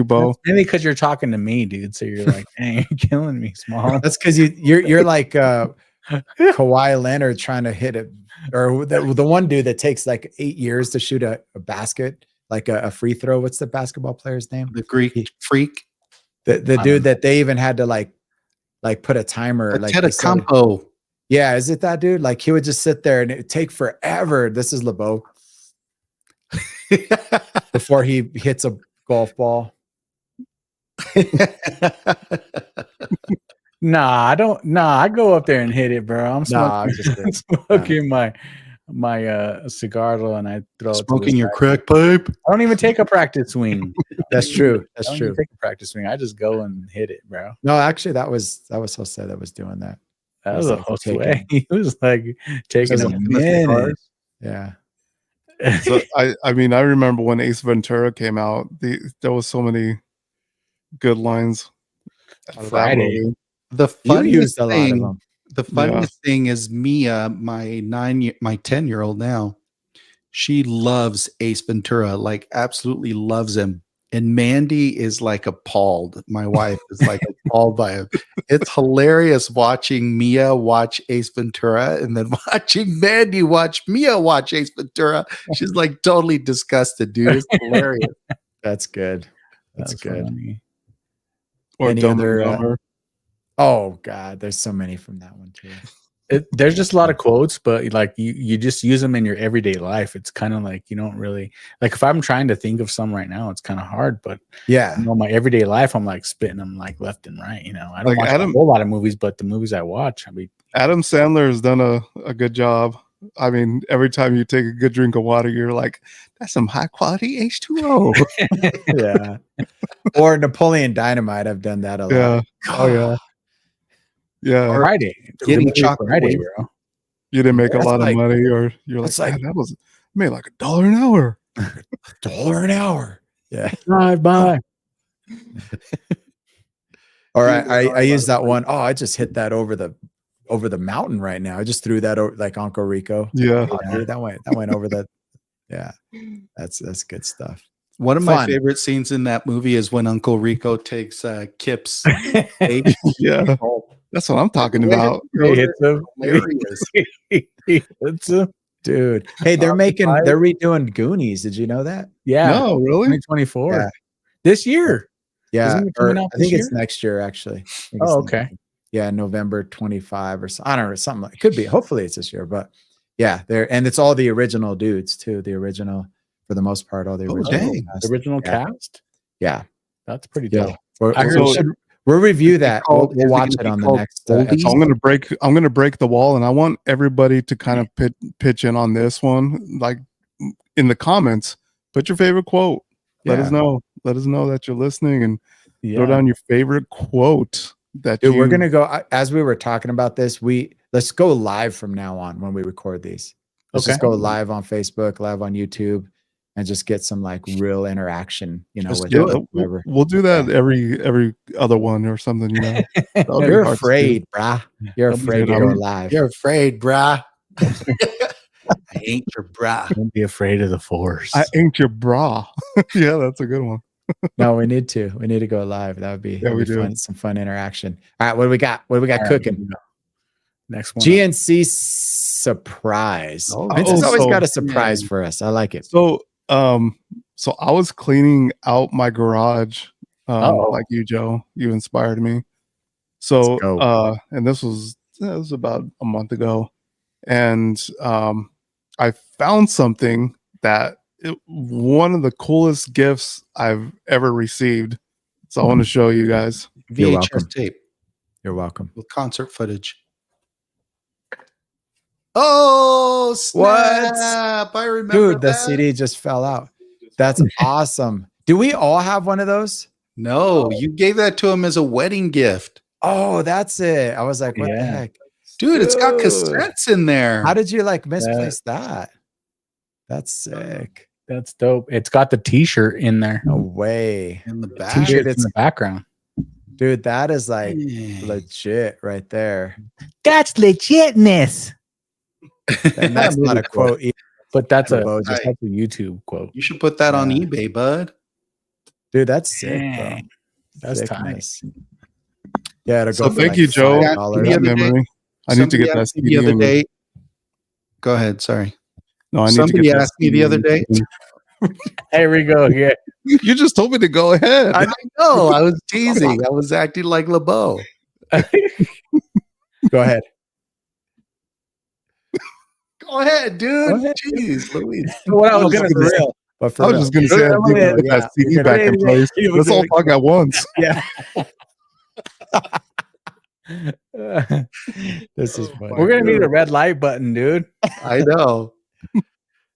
Bo? Maybe because you're talking to me, dude. So you're like, "Hey, you're killing me, Small." That's because you're like Kawhi Leonard trying to hit it, or the one dude that takes like 8 years to shoot a basket, like a free throw. What's the basketball player's name? The Greek freak. The dude that they even had to like put a timer. Campo. Yeah, is it that dude? Like he would just sit there and it would take forever. This is LeBeau. Before he hits a golf ball. Nah, I don't. Nah, I go up there and hit it, bro. I'm smoking my cigar and I throw smoking your crack pipe. I don't even take a practice swing. That's true. That's I don't true. even take a practice swing. I just go and hit it, bro. No, actually, that was Jose that was doing that. That was a Jose. He was like taking a minute. Yeah. So I mean, I remember when Ace Ventura came out, there was so many good lines. Friday. The funniest a lot of them. The funniest thing is Mia, my 10-year-old now. She loves Ace Ventura, like absolutely loves him. And Mandy is like appalled. My wife is like appalled by him. It's hilarious watching Mia watch Ace Ventura and then watching Mandy watch Mia watch Ace Ventura. She's like totally disgusted, dude. It's hilarious. That's good. That's good. Funny. Or Any Dumb and other, Dumber. Oh God, there's so many from that one too. There's just a lot of quotes, but like you just use them in your everyday life. It's kind of like you don't really like. If I'm trying to think of some right now, it's kind of hard. But yeah, my everyday life, I'm like spitting them like left and right. I don't Like watch a whole lot of movies, but the movies I watch, I mean, Adam Sandler has done a good job. I mean, every time you take a good drink of water, you're like, that's some high quality H2O. yeah. Or Napoleon Dynamite. I've done that a lot. Yeah. Oh yeah. Yeah. Friday, Getting chocolate Friday, wings. bro. You didn't make a That's lot like- of money, or you're like, that's like- that was made like $1 an hour. $1 an hour. Yeah. Drive by. All right. I use that one. Oh, I just hit that over the mountain right now. I just threw that over like Uncle Rico. Yeah. Oh, dude, that went over the. Yeah. That's good stuff. One of my Fun. favorite scenes in that movie is when Uncle Rico takes Kip's Yeah. That's what I'm talking about. He hits him. hilarious. He hits him. Dude. Hey, they're redoing Goonies. Did you know that? Yeah. No, really? 2024. Yeah. This year. Yeah. Isn't it coming out I think this it's next year, actually. I think Oh, it's okay. Yeah, November 25 or something. I don't know, something like it could be. Hopefully it's this year, but yeah, and it's all the original dudes too. The original, for the most part, all the original. dang. cast. The original Yeah. cast. Yeah. That's pretty Yeah. dope. We're, I heard- we're We'll review that. called- We'll is it watch gonna it be on the called next. oldies? So I'm gonna break the wall, and I want everybody to kind of pitch in on this one. Like in the comments, put your favorite quote. Let us know. Let us know that you're listening, and throw down your favorite quote that Dude, you. we're gonna go as we were talking about this. Let's go live from now on when we record these. Let's just go live on Facebook, live on YouTube, and just get some like real interaction. You know, with whoever. We'll do that every other one or something. You know, You're afraid, brah. You're afraid to go live. You're afraid, brah. I ain't your brah. Don't be afraid of the force. I ain't your bra. Yeah, that's a good one. No, we need to. We need to go live. That would be, we do. fun. Some fun interaction. All right, what do we got? What do we got cooking? Next one. GNC surprise. Vince has always got a surprise for us. I like it. So, so I was cleaning out my garage, like you, Joe. You inspired me. So, and this was about a month ago, and I found something that one of the coolest gifts I've ever received. So I want to show you guys. VHS tape. You're welcome. With concert footage. Oh, snap. I remember Dude, the that. CD just fell out. That's awesome. Do we all have one of those? No, you gave that to him as a wedding gift. Oh, that's it. I was like, what the heck? Dude, it's got cassettes in there. How did you like misplace that? That's sick. That's dope. It's got the t-shirt in there. No way. In the back. T-shirt in the background. Dude, that is like legit right there. That's legitness. And that's not a quote either. But that's a Just that's a YouTube quote. You should put that on eBay, bud. Dude, that's sick, bro. That's tight. Yeah, it'll go So for thank like you, Joe. $5. For that memory. I need to get that CD. The other day. Go ahead. Sorry. No, I need Somebody to get asked me the other day. Here we go. Yeah. You just told me to go ahead. I know. I was teasing. I was acting like LeBeau. Go ahead. Go ahead, dude. Jeez, Louise. What I was gonna say. But for I was real. just gonna say I need to get that CD back in place. Let's all talk at once. Yeah. This is funny. We're gonna need a red light button, dude. I know.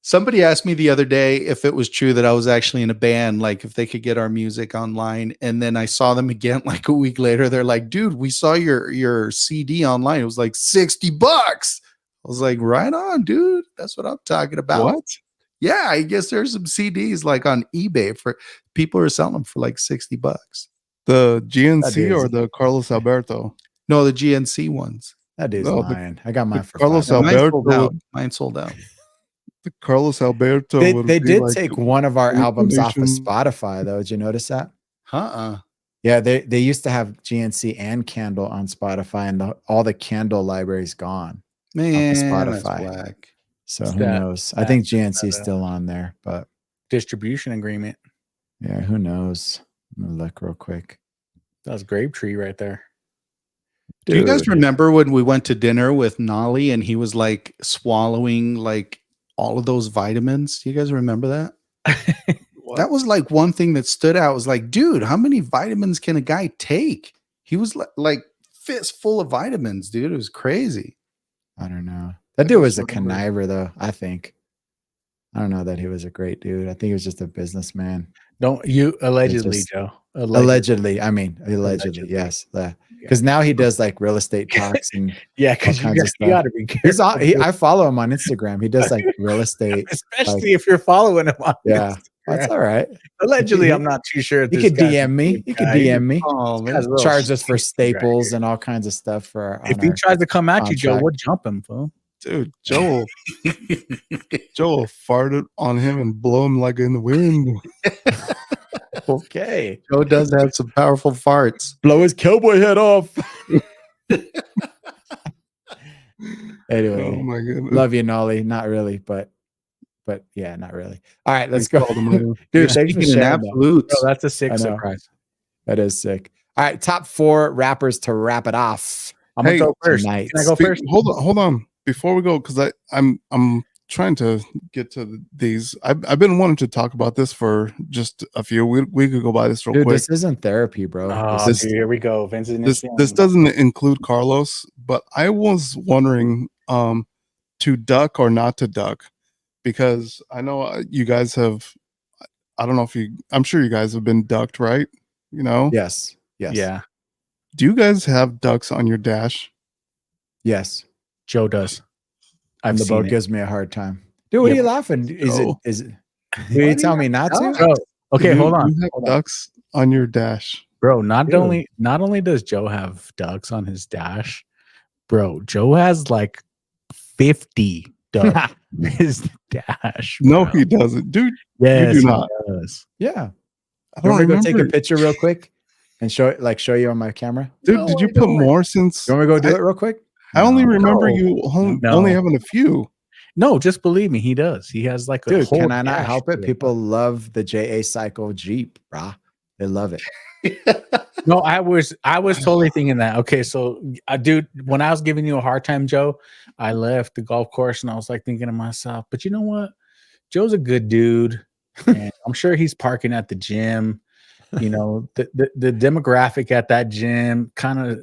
Somebody asked me the other day if it was true that I was actually in a band, like if they could get our music online. And then I saw them again like a week later. They're like, dude, we saw your CD online. It was like $60. I was like, right on, dude. That's what I'm talking about. What? Yeah, I guess there's some CDs like on eBay for people are selling them for like $60. The That GNC is- or the Carlos Alberto? No, the GNC ones. That dude's No, lying. I got mine for Carlos $5. Mine sold Alberto. out. Mine sold out. The Carlos Alberto. They would be did like take one of our albums off of information. Spotify, though. Did you notice that? Uh-uh. Yeah, they used to have GNC and Candle on Spotify, and all the Candle library's gone. Man, Spotify. that's whack. So who knows? I think GNC's still on there, but Distribution agreement. yeah, who knows? I'm gonna look real quick. That's Grapetree right there. Do you guys remember when we went to dinner with Nolly and he was like swallowing like all of those vitamins? Do you guys remember that? That was like one thing that stood out. Was like, dude, how many vitamins can a guy take? He was like fist full of vitamins, dude. It was crazy. I don't know. That dude was a conniver, though. I think. I don't know that he was a great dude. I think he was just a businessman. Don't you allegedly, just- Joe? Allegedly, I mean, allegedly, yes. Because now he does like real estate talks and Yeah, because all kinds of you stuff. gotta be careful. I follow him on Instagram. He does like real estate. Especially if you're following him on Yeah, Instagram. that's all right. Allegedly, I'm not too sure. He could DM me. He could DM me. Oh, Guy's man. a little Charge us for sneaky staples right and all kinds of stuff for our. If he tries to come at you, Joe, contract. we'll jump him, fool. Dude, Joe will fart it on him and blow him like in the wind. Okay. Joe does have some powerful farts. Blow his cowboy head off. Anyway, Oh my goodness. love you, Nolly. Not really, but yeah, not really. All right, let's go, Called him later. dude. Thanks for Speaking in sharing that. absolutes. Oh, that's a sick I know. surprise. That is sick. All right, top 4 rappers to wrap it off. I'm gonna Hey, go first. tonight. Can I go first? Hold on. Before we go, because I'm trying to get to these. I've been wanting to talk about this for just a few. We could go by this real Dude, quick. this isn't therapy, bro. Oh, This dude, is here we go. Vince is in his This doesn't include Carlos, but I was wondering to duck or not to duck, because I know you guys have. I don't know if I'm sure you guys have been ducked, right? You know. yes. Yeah, Do you guys have ducks on your dash? Yes. Joe does. I've And the seen boat it. gives me a hard time. Dude, what are Yeah. you laughing? Is it? Joe. Is it? Will you tell me not to? Bro, okay, You- hold on. You have ducks on your dash. Bro, Dude. not only does Joe have ducks on his dash, bro, Joe has like 50 ducks on his dash. No, bro. he doesn't, dude. Yes, do he not. does. Yeah. I You want me don't to go take a remember. picture real quick and show you on my camera? Dude, No, did you I put don't. more since? You want me to go do it real quick? I only No. remember No. you only No. having a few. No, just believe me, he does. He has like a Dude, whole can I not dash help it? full of People love the JA Cycle Jeep, brah. They love it. No, I was totally thinking that. Okay, so dude, when I was giving you a hard time, Joe, I left the golf course and I was like thinking to myself, but you know what? Joe's a good dude, and I'm sure he's parking at the gym. You know, the demographic at that gym kind of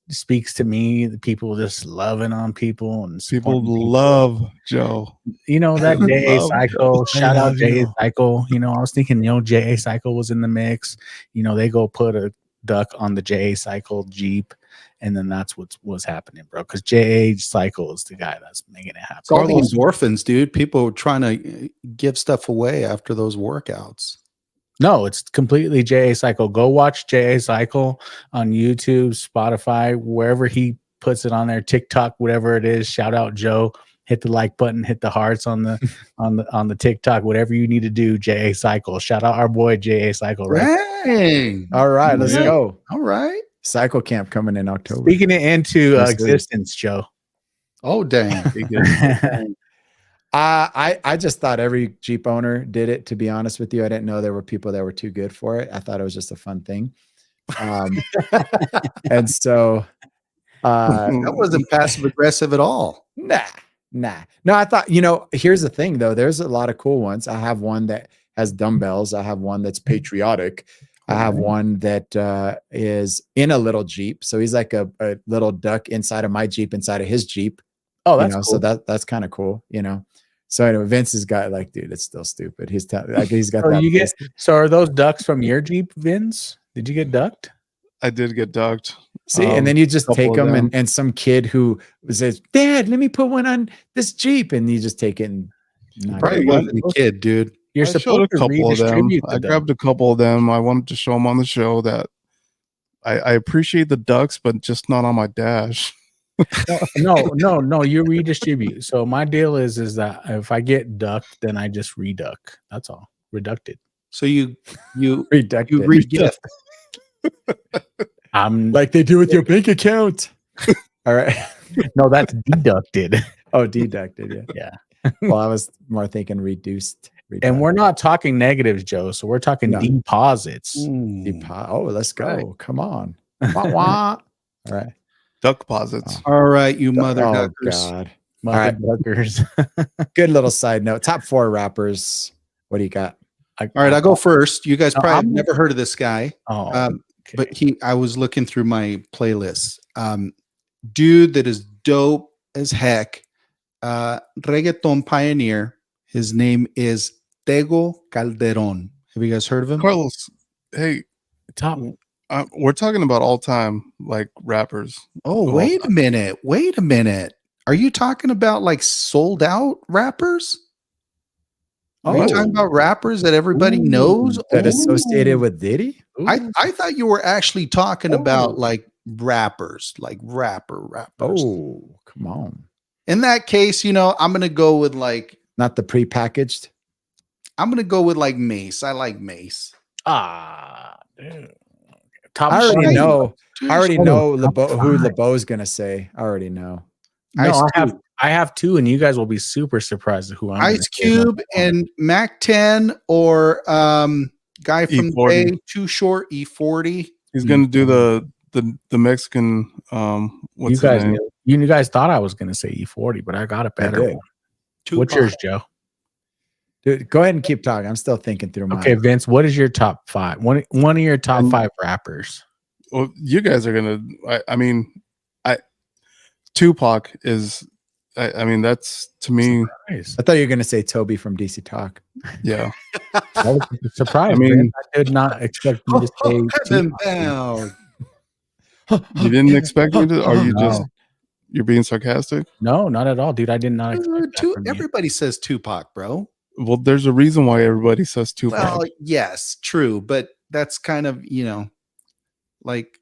speaks to me. The people just loving on people and People supporting people. love Joe. You know, that I JA love Cycle, Joe. I shout out love JA Joe. Cycle. You know, I was thinking, JA Cycle was in the mix. You know, they go put a duck on the JA Cycle Jeep, and then that's what's happening, bro. Because JA Cycle is the guy that's making it happen. It's all the Carlos- endorphins, dude. People trying to give stuff away after those workouts. No, it's completely JA Cycle. Go watch JA Cycle on YouTube, Spotify, wherever he puts it on there, TikTok, whatever it is. Shout out Joe. Hit the like button, hit the hearts on the on the TikTok, whatever you need to do. JA Cycle. Shout out our boy JA Cycle, right? Dang. All right, let's Yeah. go. All right. Cycle camp coming in October. Speaking it into Yes, sir. existence, Joe. Oh, dang. I just thought every Jeep owner did it, to be honest with you. I didn't know there were people that were too good for it. I thought it was just a fun thing. And so That wasn't passive aggressive at all. nah. No, I thought, here's the thing though. There's a lot of cool ones. I have one that has dumbbells. I have one that's patriotic. I have one that is in a little Jeep. So he's like a little duck inside of my Jeep, inside of his Jeep. Oh, that's cool. So that's kind of cool, So anyway, Vince has got like, dude, it's still stupid. He's got that. So are those ducks from your Jeep, Vince? Did you get ducked? I did get ducked. See, and then you just take couple of them and some kid who says, Dad, let me put one on this Jeep. And you just take it and knock Probably it out. wasn't a kid, dude. You're I showed supposed a to couple of them. redistribute I the duck. grabbed a couple of them. I wanted to show them on the show that I appreciate the ducks, but just not on my dash. No, you redistribute. So my deal is that if I get ducked, then I just reduck. That's all. Reducted. So you Reduct you it. re-gift. I'm Like they do with your bank account. All right. no, that's deducted. Oh, deducted. Yeah. Well, I was more thinking reduced. And we're not talking negatives, Joe. So we're talking No. deposits. Oh, let's go. Right. Come on. Wah, wah. All right. Duck posits. All right, you mother Oh, duckers. God. Mother right. duckers. Good little side note. Top 4 rappers. What do you got? All right, I'll go first. You guys No, probably have I'm- never heard of this guy. Oh, But I was looking through my playlist. Dude that is dope as heck. Reggaeton pioneer. His name is Tego Calderon. Have you guys heard of him? Carlos, hey, top. we're talking about all time like rappers. Oh, wait a minute. Wait a minute. Are you talking about like sold out rappers? Are you talking about rappers that everybody knows? That Oh. associated with Diddy? I thought you were actually talking about like rappers, like rappers. Oh, come on. In that case, I'm gonna go with like Not the prepackaged. I'm gonna go with like Mace. I like Mace. Dude. Top I already five. know. I already know Top who five. LeBeau's gonna say. I already know. No, Ice I have two, and you guys will be super surprised at who I'm. Ice Cube and Mac 10 or guy from E40. the Bay, Too Short, E40. He's gonna do the Mexican what's You his guys, name? you guys thought I was going to say E40, but I got a better did. one. What's yours, Joe? Dude, go ahead and keep talking. I'm still thinking through mine. Okay, Vince, what is your top 5? One of your top 5 rappers. Well, you guys are gonna. I mean, Tupac is. I mean, that's to me. Surprise. I thought you were going to say Toby from DC Talk. Yeah. That was a surprise. I mean, I did not expect you to say Heaven Tupac. bound. You didn't expect me to? Are you No. just you're being sarcastic? No, not at all, dude. I did not expect that from you. Everybody says Tupac, bro. Well, there's a reason why everybody says Tupac. Well, yes, true, but that's kind of, like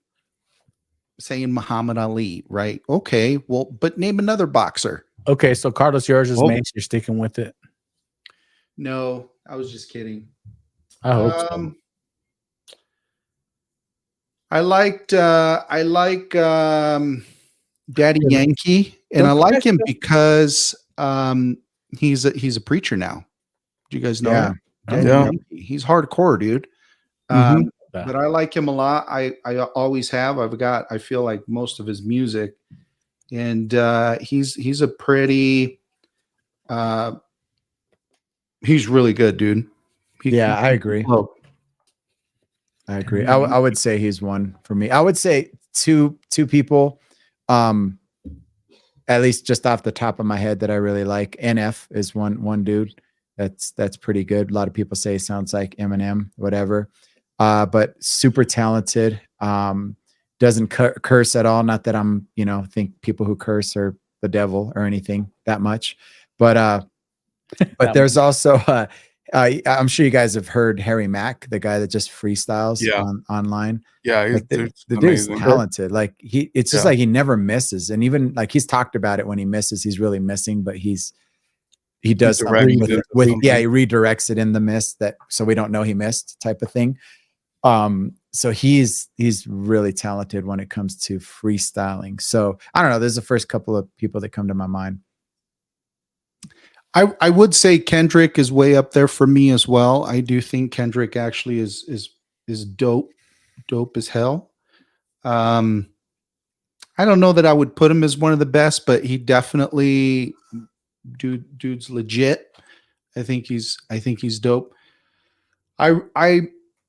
saying Muhammad Ali, right? Okay, well, but name another boxer. Okay, so Carlos, yours is Mace. You're sticking with it. No, I was just kidding. I hope so. I like Daddy Yankee, and I like him because he's a preacher now. Do you guys know him? Daddy Yankee. He's hardcore, dude. But I like him a lot. I always have. I feel like most of his music, and he's a pretty he's really good, dude. I agree. I agree. I would say he's one for me. I would say two people, at least just off the top of my head, that I really like. NF is one dude that's pretty good. A lot of people say he sounds like Eminem, whatever. But super talented. Doesn't curse at all. Not that I'm, think people who curse are the devil or anything that much. But there's also I'm sure you guys have heard Harry Mack, the guy that just freestyles online. Yeah, like the dude's talented. Like it's just like he never misses, and even like he's talked about it when he misses, he's really missing, but he does something with he redirects it in the miss so we don't know he missed type of thing. So he's really talented when it comes to freestyling. So I don't know. There's the first couple of people that come to my mind. I would say Kendrick is way up there for me as well. I do think Kendrick actually is dope as hell. I don't know that I would put him as one of the best, but he definitely dude's legit. I think he's dope. I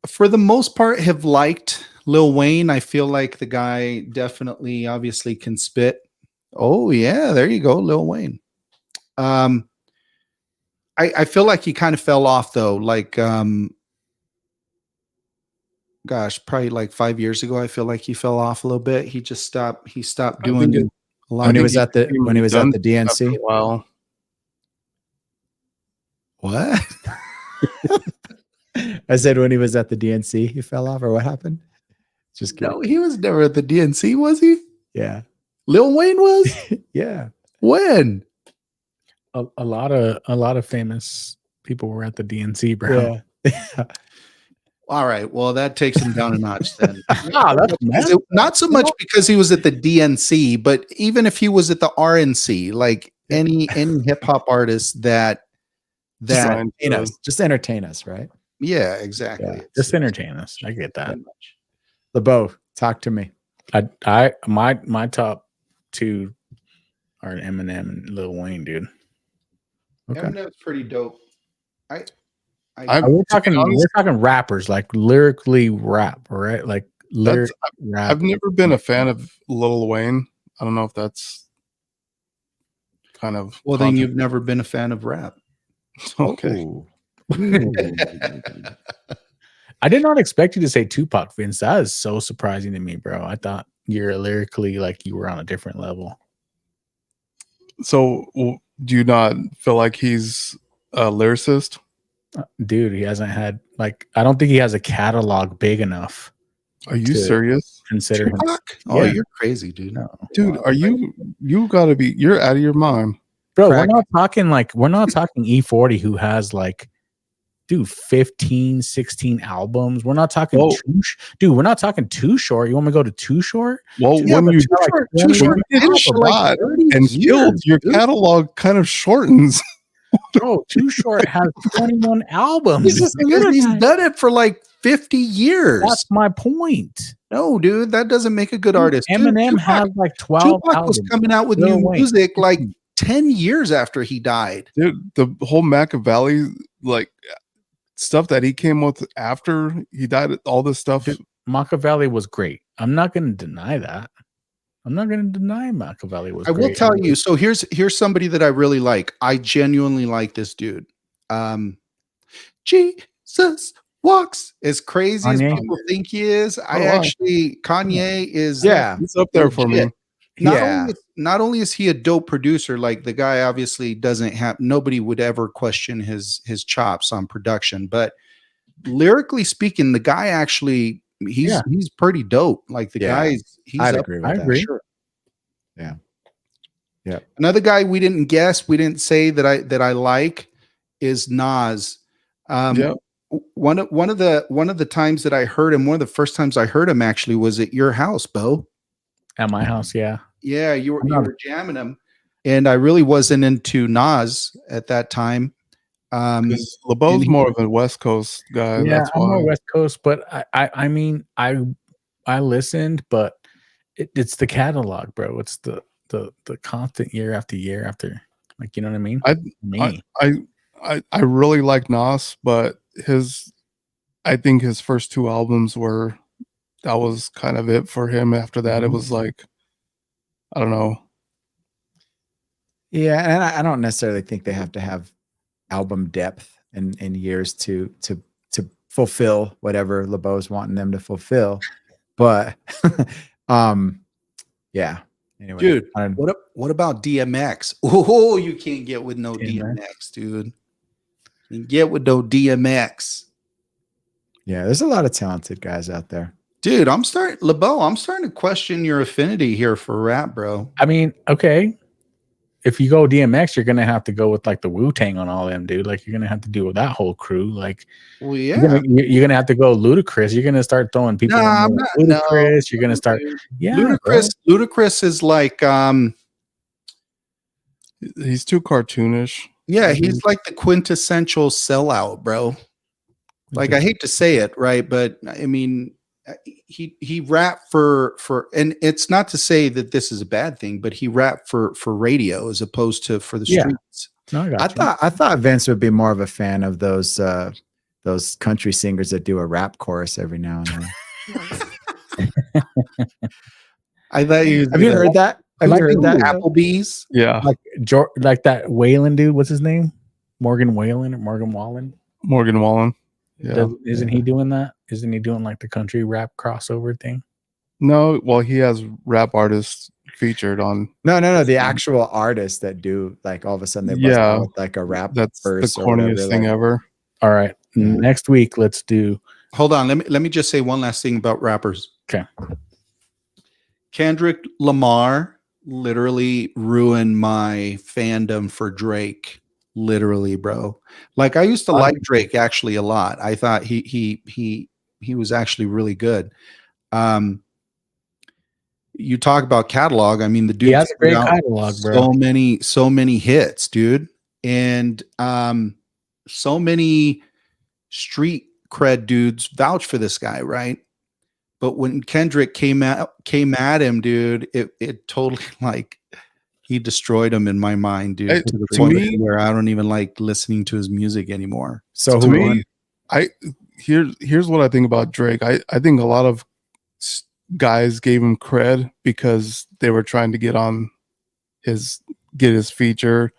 for the most part have liked Lil Wayne. I feel like the guy definitely obviously can spit. Oh yeah, there you go, Lil Wayne. I feel like he kind of fell off though. Like, probably like 5 years ago, I feel like he fell off a little bit. He just stopped. He stopped doing it a lot. When he was at the DNC. Wow. What? I said when he was at the DNC, he fell off, or what happened? Just kidding. No, he was never at the DNC, was he? Yeah. Lil Wayne was? Yeah. When? A lot of famous people were at the DNC, bro. Yeah. All right. Well, that takes him down a notch then. That's Not so much because he was at the DNC, but even if he was at the RNC, like any hip hop artist that just entertain us, right? Yeah, exactly. Yeah. Just entertain us. I get that. LeBeau, talk to me. My top 2 are Eminem and Lil Wayne, dude. Okay. Eminem's pretty dope. We're talking rappers, like lyrically rap, right? Like lyric rap. I've never been a fan of Lil Wayne. I don't know if that's kind of well. Then you've never been a fan of rap. Okay. I did not expect you to say Tupac, Vince. That is so surprising to me, bro. I thought you're lyrically like you were on a different level. So, do you not feel like he's a lyricist? Dude, he hasn't had I don't think he has a catalog big enough. Are you serious? Consider him. Oh, you're crazy, dude. No. Dude, are you gotta be, you're out of your mind. Bro, we're not talking E40 who has 15, 16 albums. We're not talking we're not talking Too Short. You want me to go to Too Short? Well, when you Too Short and killed, your catalog kind of shortens. Bro, Too Short has 21 albums. He's done it for 50 years. That's my point. No, dude, that doesn't make a good artist. Eminem has 12 Tupac albums. was coming out with new music 10 years after he died. Dude, the whole Machiavelli like stuff that he came with after he died, all this stuff. Dude, Machiavelli was great. I'm not going to deny that. I'm not going to deny Machiavelli was I great. will tell you. So here's somebody that I really like. I genuinely like this dude. Jesus walks as crazy as Kanye? people think he is. Kanye is He's up there for me. legit. Not only is he a dope producer, like the guy obviously doesn't have, nobody would ever question his chops on production, but lyrically speaking, the guy actually he's pretty dope. Like the guy's I'd up agree there. with that. agree. Sure. Yeah. Another guy we didn't say that I like is Nas. One of the times that I heard him, one of the first times I heard him actually was at your house, Bo. At my house, yeah. Yeah, you were jamming him, and I really wasn't into Nas at that time. Because LeBeau's more of a West Coast guy. Yeah, That's I'm why. more West Coast, but I mean, I listened, but it's the catalog, bro. It's the constant year after year after, like, you know what I mean? I really like Nas, but I think his first two albums that was kind of it for him. After that, it was like, I don't know. Yeah, and I don't necessarily think they have to have album depth and years to fulfill whatever LeBeau's wanting them to fulfill. But yeah. Anyway, dude, what about DMX? Oh, you can't get with no DMX, dude. You can get with no DMX. Yeah, there's a lot of talented guys out there. Dude, I'm starting to question your affinity here for rap, bro. I mean, okay. If you go DMX, you're gonna have to go with like the Wu-Tang on all them, dude. Like you're gonna have to do with that whole crew. Like, well, yeah, you're gonna have to go Ludacris. You're gonna start throwing people. Ludacris. You're gonna start. Yeah, Ludacris is like he's too cartoonish. Yeah, he's like the quintessential sellout, bro. Like I hate to say it, right? But I mean, he rapped for, and it's not to say that this is a bad thing, but he rapped for radio as opposed to for the streets. No, I thought Vince would be more of a fan of those country singers that do a rap chorus every now and then. I thought you have you heard that? Have you heard that? Applebee's? Yeah, like that Whalen dude. What's his name? Morgan Whalen or Morgan Wallen? Morgan Wallen. Yeah, isn't he doing that? Isn't he doing like the country rap crossover thing? No, well, he has rap artists featured on. No. The actual artists that do, like, all of a sudden they bust out with like a rap. That's the verse corniest thing ever. All right, next week let's do. Hold on, let me just say one last thing about rappers. Okay, Kendrick Lamar literally ruined my fandom for Drake. Literally, bro. Like I used to like Drake actually a lot. I thought he was actually really good. You talk about catalog. I mean, the dude has a great catalog, bro. So many hits, dude, and so many street cred dudes vouch for this guy, right? But when Kendrick came at him, dude, it totally like. He destroyed him in my mind, dude. To the point where I don't even like listening to his music anymore. So to me, here's what I think about Drake. I think a lot of guys gave him cred because they were trying to get his feature,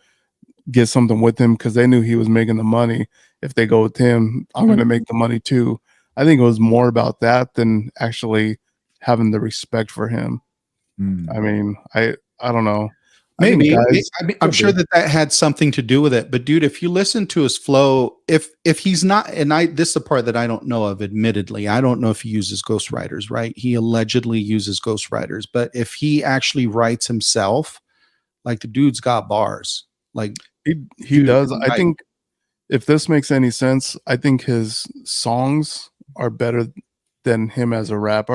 get something with him because they knew he was making the money. If they go with him, I'm going to make the money too. I think it was more about that than actually having the respect for him. I mean, I don't know. Maybe I'm sure that had something to do with it. But dude, if you listen to his flow, if he's not, and this is the part that I don't know of, admittedly, I don't know if he uses ghostwriters, right? He allegedly uses ghostwriters, but if he actually writes himself, like the dude's got bars. Like he does. I think if this makes any sense, I think his songs are better than him as a rap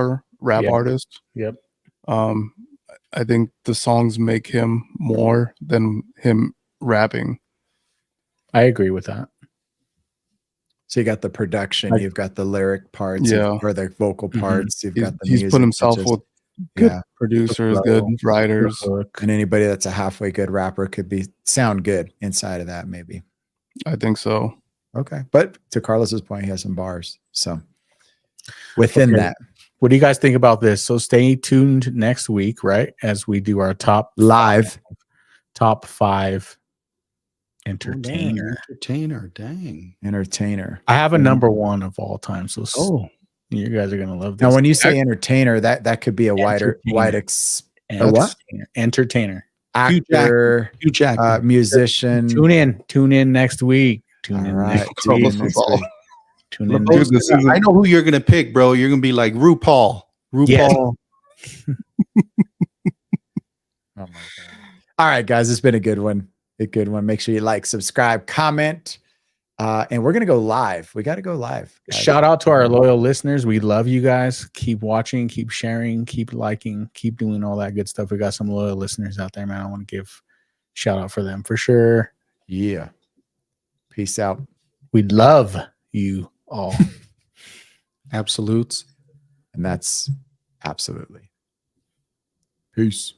artist. Yep. I think the songs make him more than him rapping. I agree with that. So you got the production, you've got the lyric parts, or the vocal parts. You've got the he's music. put himself with Good Yeah. producers, Flow, good writers. hook. And anybody that's a halfway good rapper could sound good inside of that, maybe. I think so. Okay. But to Carlos's point, he has some bars. So within Okay. that, What do you guys think about this? So stay tuned next week, right? As we do our top live. top 5 Oh, entertainer. Dang. Entertainer. I have a number 1 of all time. So Oh, you guys are gonna love this. Now, when you say entertainer, that could be a wide Entertainer. Entertainer. actor, Hugh Jackman. musician. Tune in next week. Tune in right. next Tune in week. next week. Tune in LeBeau's next Dude, I know who you're gonna pick, bro. You're gonna be like RuPaul. Yes. Oh my God. All right, guys. It's been a good one. Make sure you like, subscribe, comment. And we're gonna go live. We got to go live. Guys. Shout out to our loyal listeners. We love you guys. Keep watching, keep sharing, keep liking, keep doing all that good stuff. We got some loyal listeners out there, man. I want to give shout out for them for sure. Yeah. Peace out. We love you all. Absolutes. And that's absolutely. Peace.